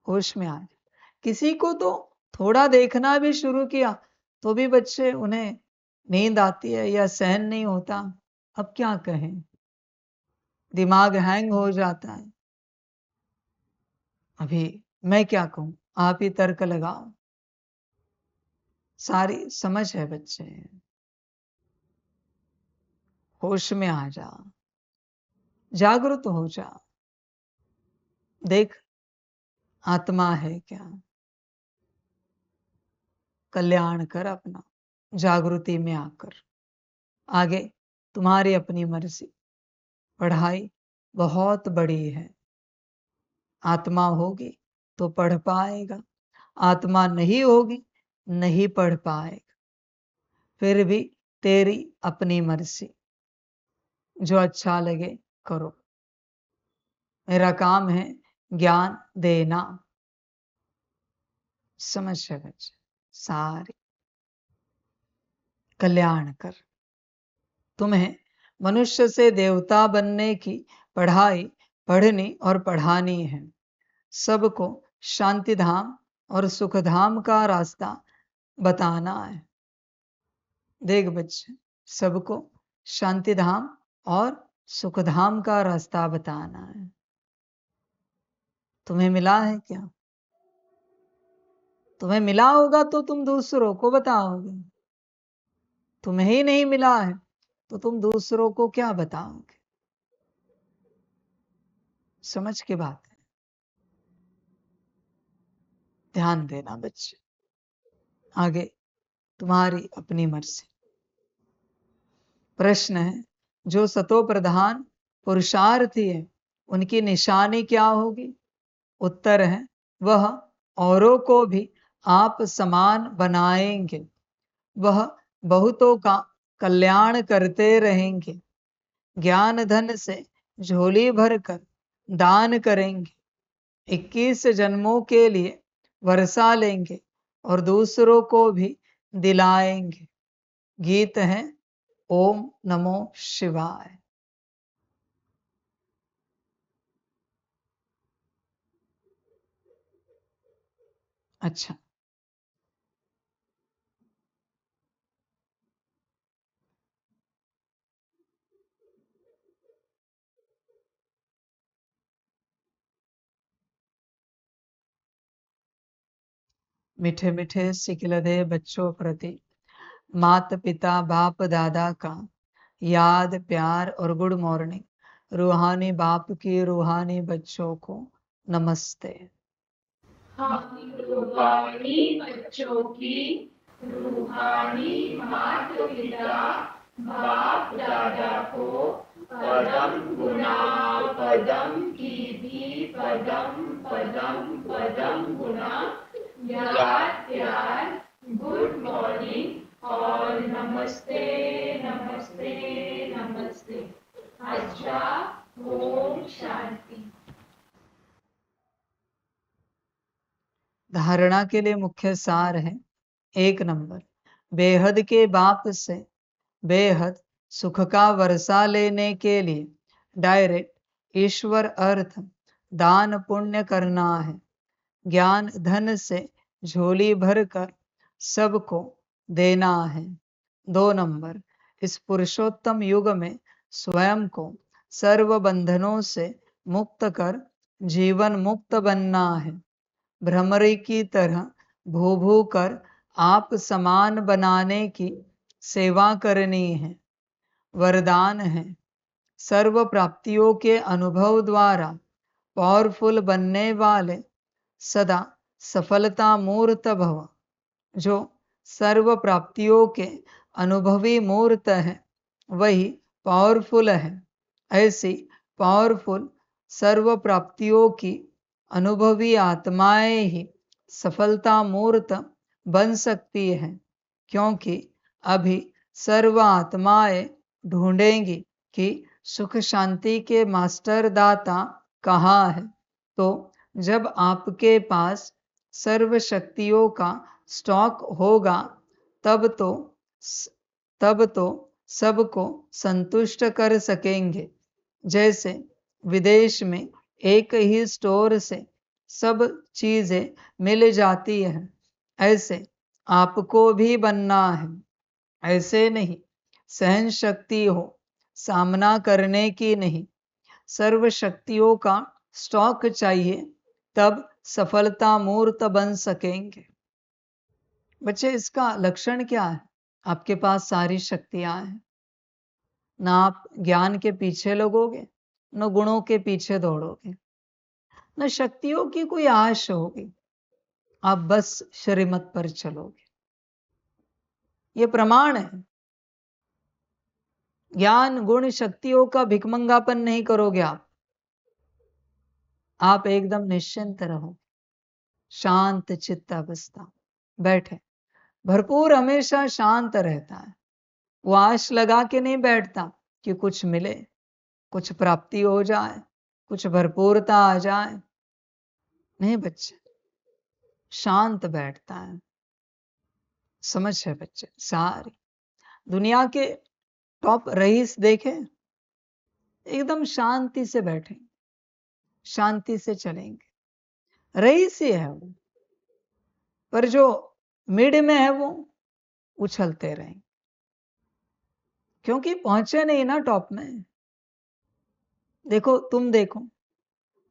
होश में आ जाए। किसी को तो थोड़ा देखना भी शुरू किया तो भी बच्चे उन्हें नींद आती है या सहन नहीं होता। अब क्या कहें, दिमाग हैंग हो जाता है। अभी मैं क्या कहूं, आप ही तर्क लगाओ। सारी समझ है बच्चे। होश में आ जा, जागृत हो जा। देख आत्मा है क्या, कल्याण कर अपना जागृति में आकर। आगे तुम्हारी अपनी मर्जी। पढ़ाई बहुत बड़ी है। आत्मा होगी तो पढ़ पाएगा, आत्मा नहीं होगी नहीं पढ़ पाएगा। फिर भी तेरी अपनी मर्जी, जो अच्छा लगे करो। मेरा काम है ज्ञान देना। समझ है बच्चे? सारे कल्याण कर। तुम्हें मनुष्य से देवता बनने की पढ़ाई पढ़नी और पढ़ानी है। सबको शांति धाम और सुख धाम का रास्ता बताना है। देख बच्चे, सबको शांति धाम और सुख धाम का रास्ता बताना है। तुम्हें मिला है क्या? तुम्हें मिला होगा तो तुम दूसरों को बताओगे, तुम्हें ही नहीं मिला है तो तुम दूसरों को क्या बताओगे? समझ की बात है, ध्यान देना बच्चे। आगे तुम्हारी अपनी मर्जी। प्रश्न है, जो सतो प्रधान पुरुषार्थी है उनकी निशानी क्या होगी? उत्तर है, वह औरों को भी आप समान बनाएंगे, वह बहुतों का कल्याण करते रहेंगे, ज्ञान धन से झोली भरकर दान करेंगे, 21 जन्मों के लिए वर्षा लेंगे और दूसरों को भी दिलाएंगे। गीत है ओम नमो शिवाय। अच्छा, मीठे मीठे सिखलदे बच्चों प्रति माता पिता बाप दादा का याद प्यार और गुड मॉर्निंग। रूहानी बाप की रूहानी बच्चों को नमस्ते। हम रूहानी बच्चों की रूहानी माता पिता बाप दादा को पदम गुना पदम की भी पदम पदम पदम गुना याद प्यार गुड मॉर्निंग और नमस्ते नमस्ते नमस्ते। अच्छा, ओम शांति। धारणा के लिए मुख्य सार है, 1 नंबर, बेहद के बाप से बेहद सुख का वर्षा लेने के लिए डायरेक्ट ईश्वर अर्थ दान पुण्य करना है, ज्ञान धन से झोली भरकर सबको देना है। 2 नंबर, इस पुरुषोत्तम युग में स्वयं को सर्व बंधनों से मुक्त कर जीवन मुक्त बनना है, भ्रमरी की तरह भू भू कर आप समान बनाने की सेवा करनी है। वरदान है, सर्व प्राप्तियों के अनुभव द्वारा पावरफुल बनने वाले सदा सफलता मूर्त भव। जो सर्व प्राप्तियों के अनुभवी मूर्त है वही पावरफुल है। ऐसी पावरफुल सर्व प्राप्तियों की अनुभवी आत्माएं ही सफलता मूर्त बन सकती है, क्योंकि अभी सर्व आत्माएं ढूंढेंगी कि सुख शांति के मास्टर दाता कहाँ है। तो जब आपके पास सर्व शक्तियों का स्टॉक होगा तब तो सबको संतुष्ट कर सकेंगे। जैसे विदेश में एक ही स्टोर से सब चीजें मिल जाती हैं, ऐसे आपको भी बनना है। ऐसे नहीं, सहन शक्ति हो, सामना करने की नहीं, सर्व शक्तियों का स्टॉक चाहिए, तब सफलता मूर्त बन सकेंगे। बच्चे, इसका लक्षण क्या है? आपके पास सारी शक्तियां हैं, ना आप ज्ञान के पीछे लगोगे, न गुणों के पीछे दौड़ोगे, न शक्तियों की कोई आश होगी, आप बस श्रीमत पर चलोगे। ये प्रमाण है। ज्ञान गुण शक्तियों का भिकमंगापन नहीं करोगे आप एकदम निश्चिंत रहो, शांत चित्त अवस्था बैठे। भरपूर हमेशा शांत रहता है, वो आश लगा के नहीं बैठता कि कुछ मिले, कुछ प्राप्ति हो जाए, कुछ भरपूरता आ जाए। नहीं बच्चे, शांत बैठता है। समझ है बच्चे? सारी दुनिया के टॉप रईस देखे, एकदम शांति से बैठे, शांति से चलेंगे। रईस ही है वो, पर जो मिड में है वो उछलते रहेंगे, क्योंकि पहुंचे नहीं ना टॉप में। देखो,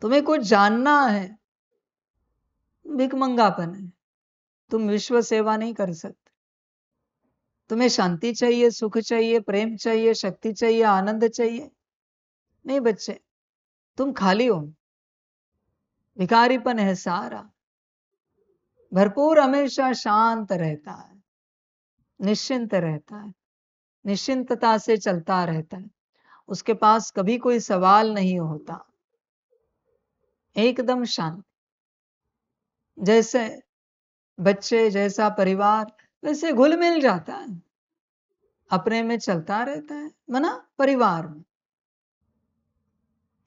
तुम्हें कुछ जानना है, भिकमंगापन है। तुम विश्व सेवा नहीं कर सकते। तुम्हें शांति चाहिए, सुख चाहिए, प्रेम चाहिए, शक्ति चाहिए, आनंद चाहिए? नहीं बच्चे, तुम खाली हो, भिखारीपन है सारा। भरपूर हमेशा शांत रहता है, निश्चिंत रहता है, निश्चिंतता से चलता रहता है। उसके पास कभी कोई सवाल नहीं होता, एकदम शांत। जैसे बच्चे, जैसा परिवार, वैसे घुल मिल जाता है, अपने में चलता रहता है, मना परिवार में।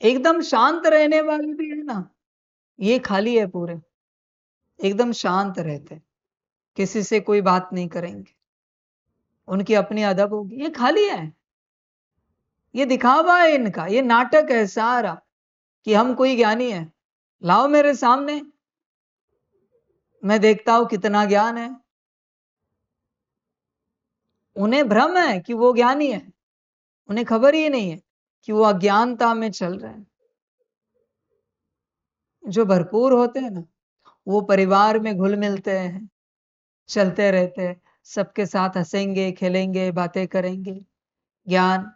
एकदम शांत रहने वाले भी है ना, ये खाली है पूरे, एकदम शांत रहते, किसी से कोई बात नहीं करेंगे, उनकी अपनी अदब होगी, ये खाली है। ये दिखावा है इनका, ये नाटक है सारा कि हम कोई ज्ञानी है, लाओ मेरे सामने, मैं देखता हूं कितना ज्ञान है। उन्हें भ्रम है कि वो ज्ञानी है, उन्हें खबर ही नहीं है कि वो अज्ञानता में चल रहे हैं। जो भरपूर होते हैं ना, वो परिवार में घुल मिलते हैं, चलते रहते हैं, सबके साथ हंसेंगे, खेलेंगे, बातें करेंगे, ज्ञान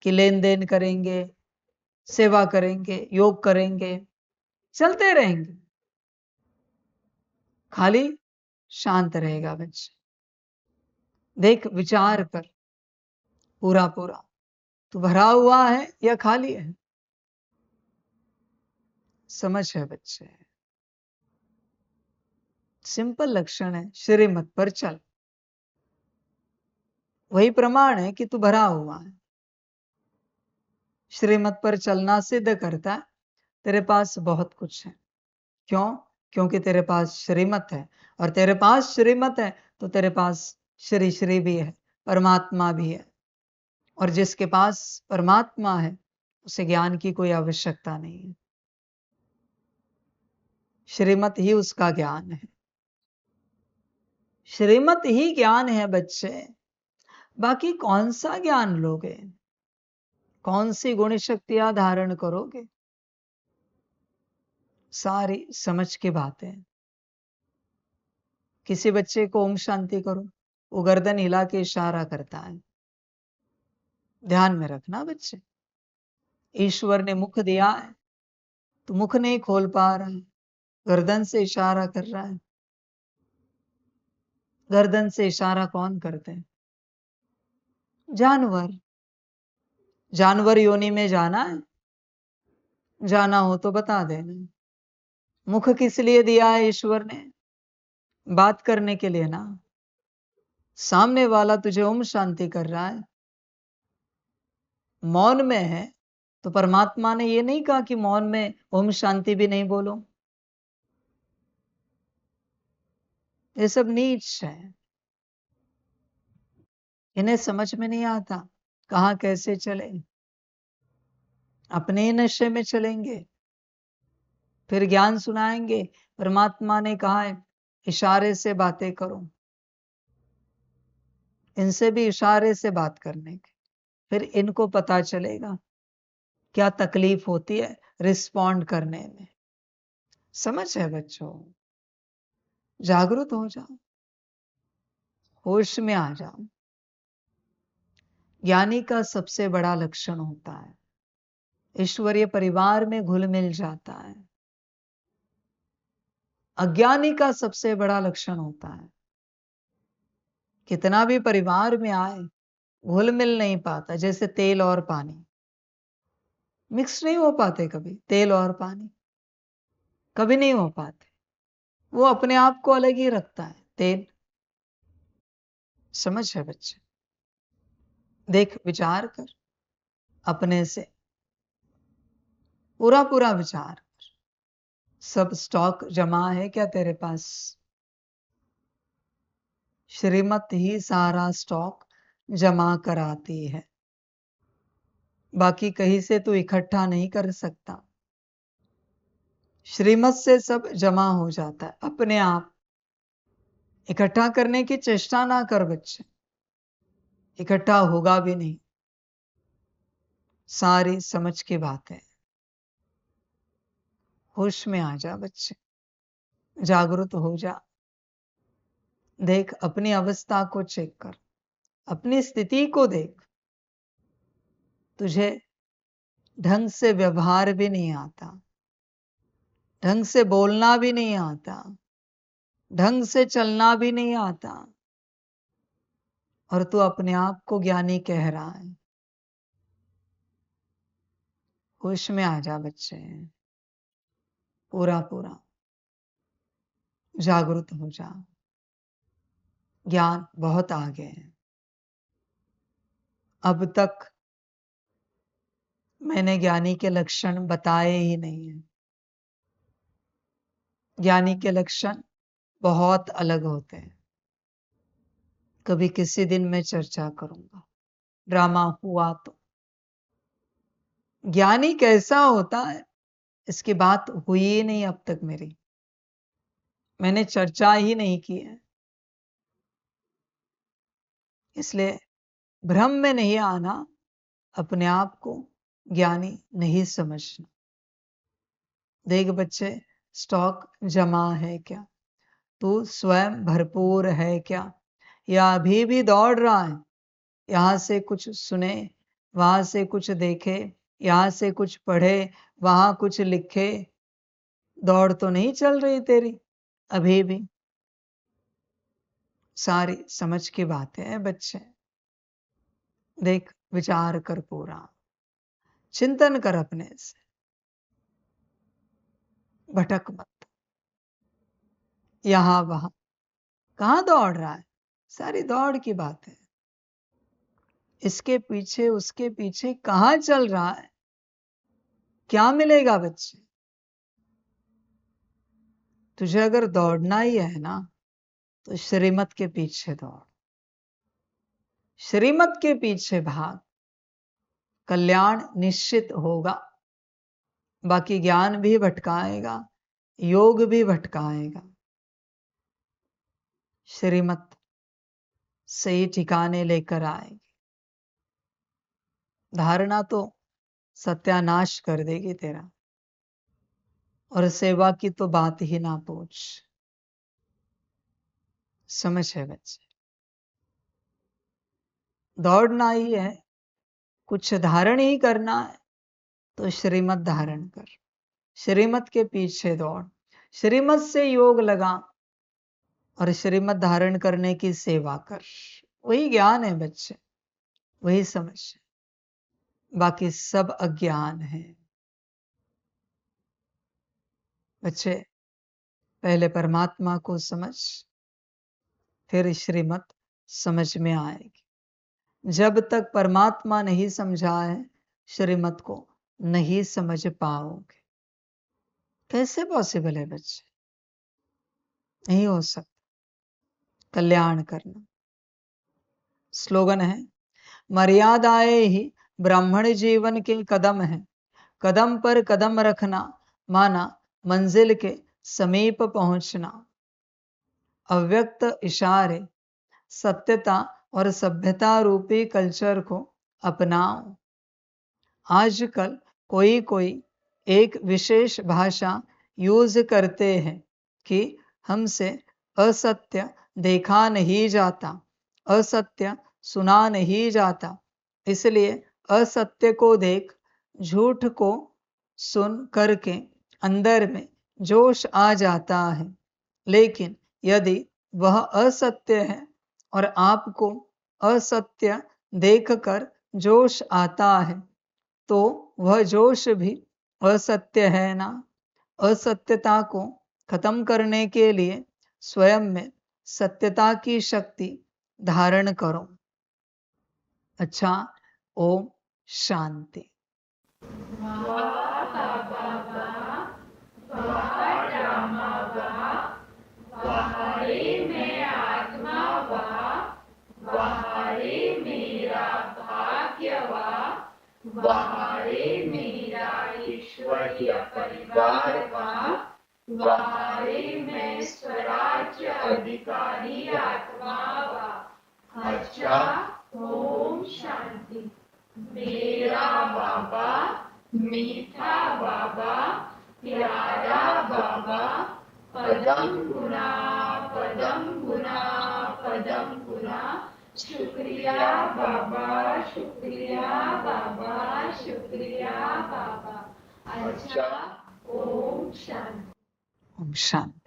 की लेन देन करेंगे, सेवा करेंगे, योग करेंगे, चलते रहेंगे। खाली शांत रहेगा बच्चे। देख, विचार कर पूरा पूरा, तू भरा हुआ है या खाली है? समझ है बच्चे, सिंपल लक्षण है, श्रीमत पर चल, वही प्रमाण है कि तू भरा हुआ है। श्रीमत पर चलना सिद्ध करता है तेरे पास बहुत कुछ है। क्यों? क्योंकि तेरे पास श्रीमत है, और तेरे पास श्रीमत है तो तेरे पास श्री श्री भी है, परमात्मा भी है। और जिसके पास परमात्मा है उसे ज्ञान की कोई आवश्यकता नहीं है, श्रीमत ही उसका ज्ञान है, श्रीमत ही ज्ञान है बच्चे। बाकी कौन सा ज्ञान लोगे, कौन सी गुण शक्तियां धारण करोगे? सारी समझ की बातें। किसी बच्चे को ओम शांति करो, वो गर्दन हिला के इशारा करता है। ध्यान में रखना बच्चे, ईश्वर ने मुख दिया है तो मुख नहीं खोल पा रहा है, गर्दन से इशारा कर रहा है। गर्दन से इशारा कौन करते हैं? जानवर। जानवर योनि में जाना है, जाना हो तो बता देना। मुख किस लिए दिया है ईश्वर ने? बात करने के लिए ना। सामने वाला तुझे ओम शांति कर रहा है, मौन में है, तो परमात्मा ने ये नहीं कहा कि मौन में ओम शांति भी नहीं बोलो। ये सब नीच है, इन्हें समझ में नहीं आता कहां कैसे चले, अपने नशे में चलेंगे, फिर ज्ञान सुनाएंगे। परमात्मा ने कहा है इशारे से बातें करो, इनसे भी इशारे से बात करने के, फिर इनको पता चलेगा क्या तकलीफ होती है रिस्पॉन्ड करने में। समझ है बच्चों? जागरूक हो जाओ, होश में आ जाओ। ज्ञानी का सबसे बड़ा लक्षण होता है ईश्वरीय परिवार में घुल मिल जाता है। अज्ञानी का सबसे बड़ा लक्षण होता है कितना भी परिवार में आए घुल मिल नहीं पाता, जैसे तेल और पानी मिक्स नहीं हो पाते। कभी तेल और पानी कभी नहीं हो पाते, वो अपने आप को अलग ही रखता है तेल। समझ है बच्चे? देख, विचार कर अपने से, पूरा पूरा विचार कर। सब स्टॉक जमा है क्या तेरे पास? श्रीमत ही सारा स्टॉक जमा कराती है, बाकी कहीं से तू इकट्ठा नहीं कर सकता। श्रीमत से सब जमा हो जाता है अपने आप। इकट्ठा करने की चेष्टा ना कर बच्चे, इकट्ठा होगा भी नहीं। सारी समझ की बात है। होश में आ जा बच्चे, जागरूक हो जा। देख, अपनी अवस्था को चेक कर, अपनी स्थिति को देख। तुझे ढंग से व्यवहार भी नहीं आता, ढंग से बोलना भी नहीं आता, ढंग से चलना भी नहीं आता, और तू अपने आप को ज्ञानी कह रहा है। होश में आ जा बच्चे, पूरा पूरा जागृत हो जा। ज्ञान बहुत आगे है। अब तक मैंने ज्ञानी के लक्षण बताए ही नहीं है। ज्ञानी के लक्षण बहुत अलग होते हैं। कभी किसी दिन मैं चर्चा करूंगा, ड्रामा हुआ तो। ज्ञानी कैसा होता है इसकी बात हुई ही नहीं अब तक मेरी, मैंने चर्चा ही नहीं की है। इसलिए भ्रम में नहीं आना, अपने आप को ज्ञानी नहीं समझना। देख बच्चे, स्टॉक जमा है क्या? तू स्वयं भरपूर है क्या? या अभी भी दौड़ रहा है? यहां से कुछ सुने, वहां से कुछ देखे, यहां से कुछ पढ़े, वहां कुछ लिखे, दौड़ तो नहीं चल रही तेरी अभी भी? सारी समझ की बातें हैं बच्चे। देख, विचार कर, पूरा चिंतन कर अपने से, भटक मत। यहां वहां कहां दौड़ रहा है? सारी दौड़ की बात है। इसके पीछे उसके पीछे कहां चल रहा है? क्या मिलेगा बच्चे? तुझे अगर दौड़ना ही है ना, तो श्रीमत के पीछे दौड़, श्रीमत के पीछे भाग, कल्याण निश्चित होगा। बाकी ज्ञान भी भटकाएगा, योग भी भटकाएगा। श्रीमत सही ठिकाने लेकर आएगी। धारणा तो सत्यानाश कर देगी तेरा, और सेवा की तो बात ही ना पूछ। समझ है बच्चे? दौड़ना ही है, कुछ धारण ही करना है, तो श्रीमत धारण कर, श्रीमत के पीछे दौड़, श्रीमत से योग लगा, और श्रीमत धारण करने की सेवा कर। वही ज्ञान है बच्चे, वही समझ है। बाकी सब अज्ञान है बच्चे। पहले परमात्मा को समझ, फिर श्रीमत समझ में आएगी। जब तक परमात्मा नहीं समझा है, श्रीमत को नहीं समझ पाओगे। कैसे पॉसिबल है बच्चे? नहीं हो सकता। कल्याण करना स्लोगन है, मर्यादाएं ही ब्राह्मण जीवन के कदम है, कदम पर कदम रखना माना मंजिल के समीप पहुंचना। अव्यक्त इशारे, सत्यता और सभ्यता रूपी कल्चर को अपनाओ। आजकल कोई कोई एक विशेष भाषा यूज करते हैं कि हमसे असत्य देखा नहीं जाता, असत्य सुना नहीं जाता, इसलिए असत्य को देख, झूठ को सुन करके अंदर में जोश आ जाता है। लेकिन यदि वह असत्य है और आपको असत्य देखकर जोश आता है, तो वह जोश भी असत्य है ना। असत्यता को खत्म करने के लिए स्वयं में सत्यता की शक्ति धारण करो। अच्छा, ओम शांति। वहारे मेरा ईश्वरीय परिवार वा, वहारे मैं स्वराज्य अधिकारी आत्मा वा। अच्छा, ओम शांति। मेरा बाबा, मीठा बाबा, प्यारा बाबा, पदम गुना शुक्रिया बाबा, शुक्रिया बाबा, शुक्रिया बाबा। अच्छा, ओम शांति। ओम शांति।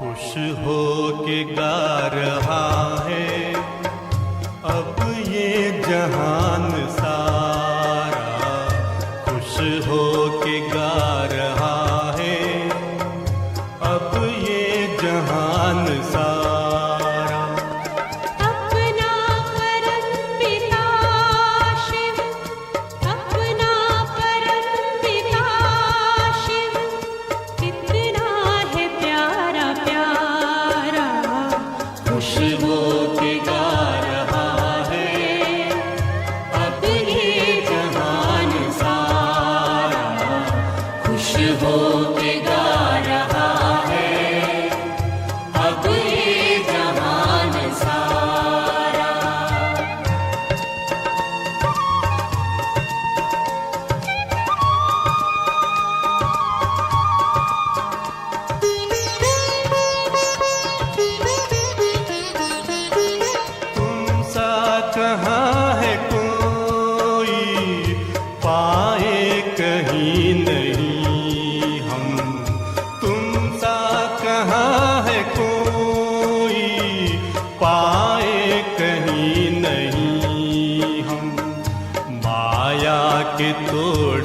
खुश हो के गा रहा है अब ये जहान सारा, खुश हो के गा रहा है अब ये जहान सारा। अपना परम पिता शिव, अपना परम पिता शिव, कितना है प्यारा प्यारा। खुश हो के गा रहा है अब ये जहान सारा, खुश हो के गा रहा है अब ये जहान सारा। तुम सा कहाँ है कोई पाए कहीं नहीं हम, तुम सा कहाँ है कोई पाए कहीं नहीं हम। माया के तोड़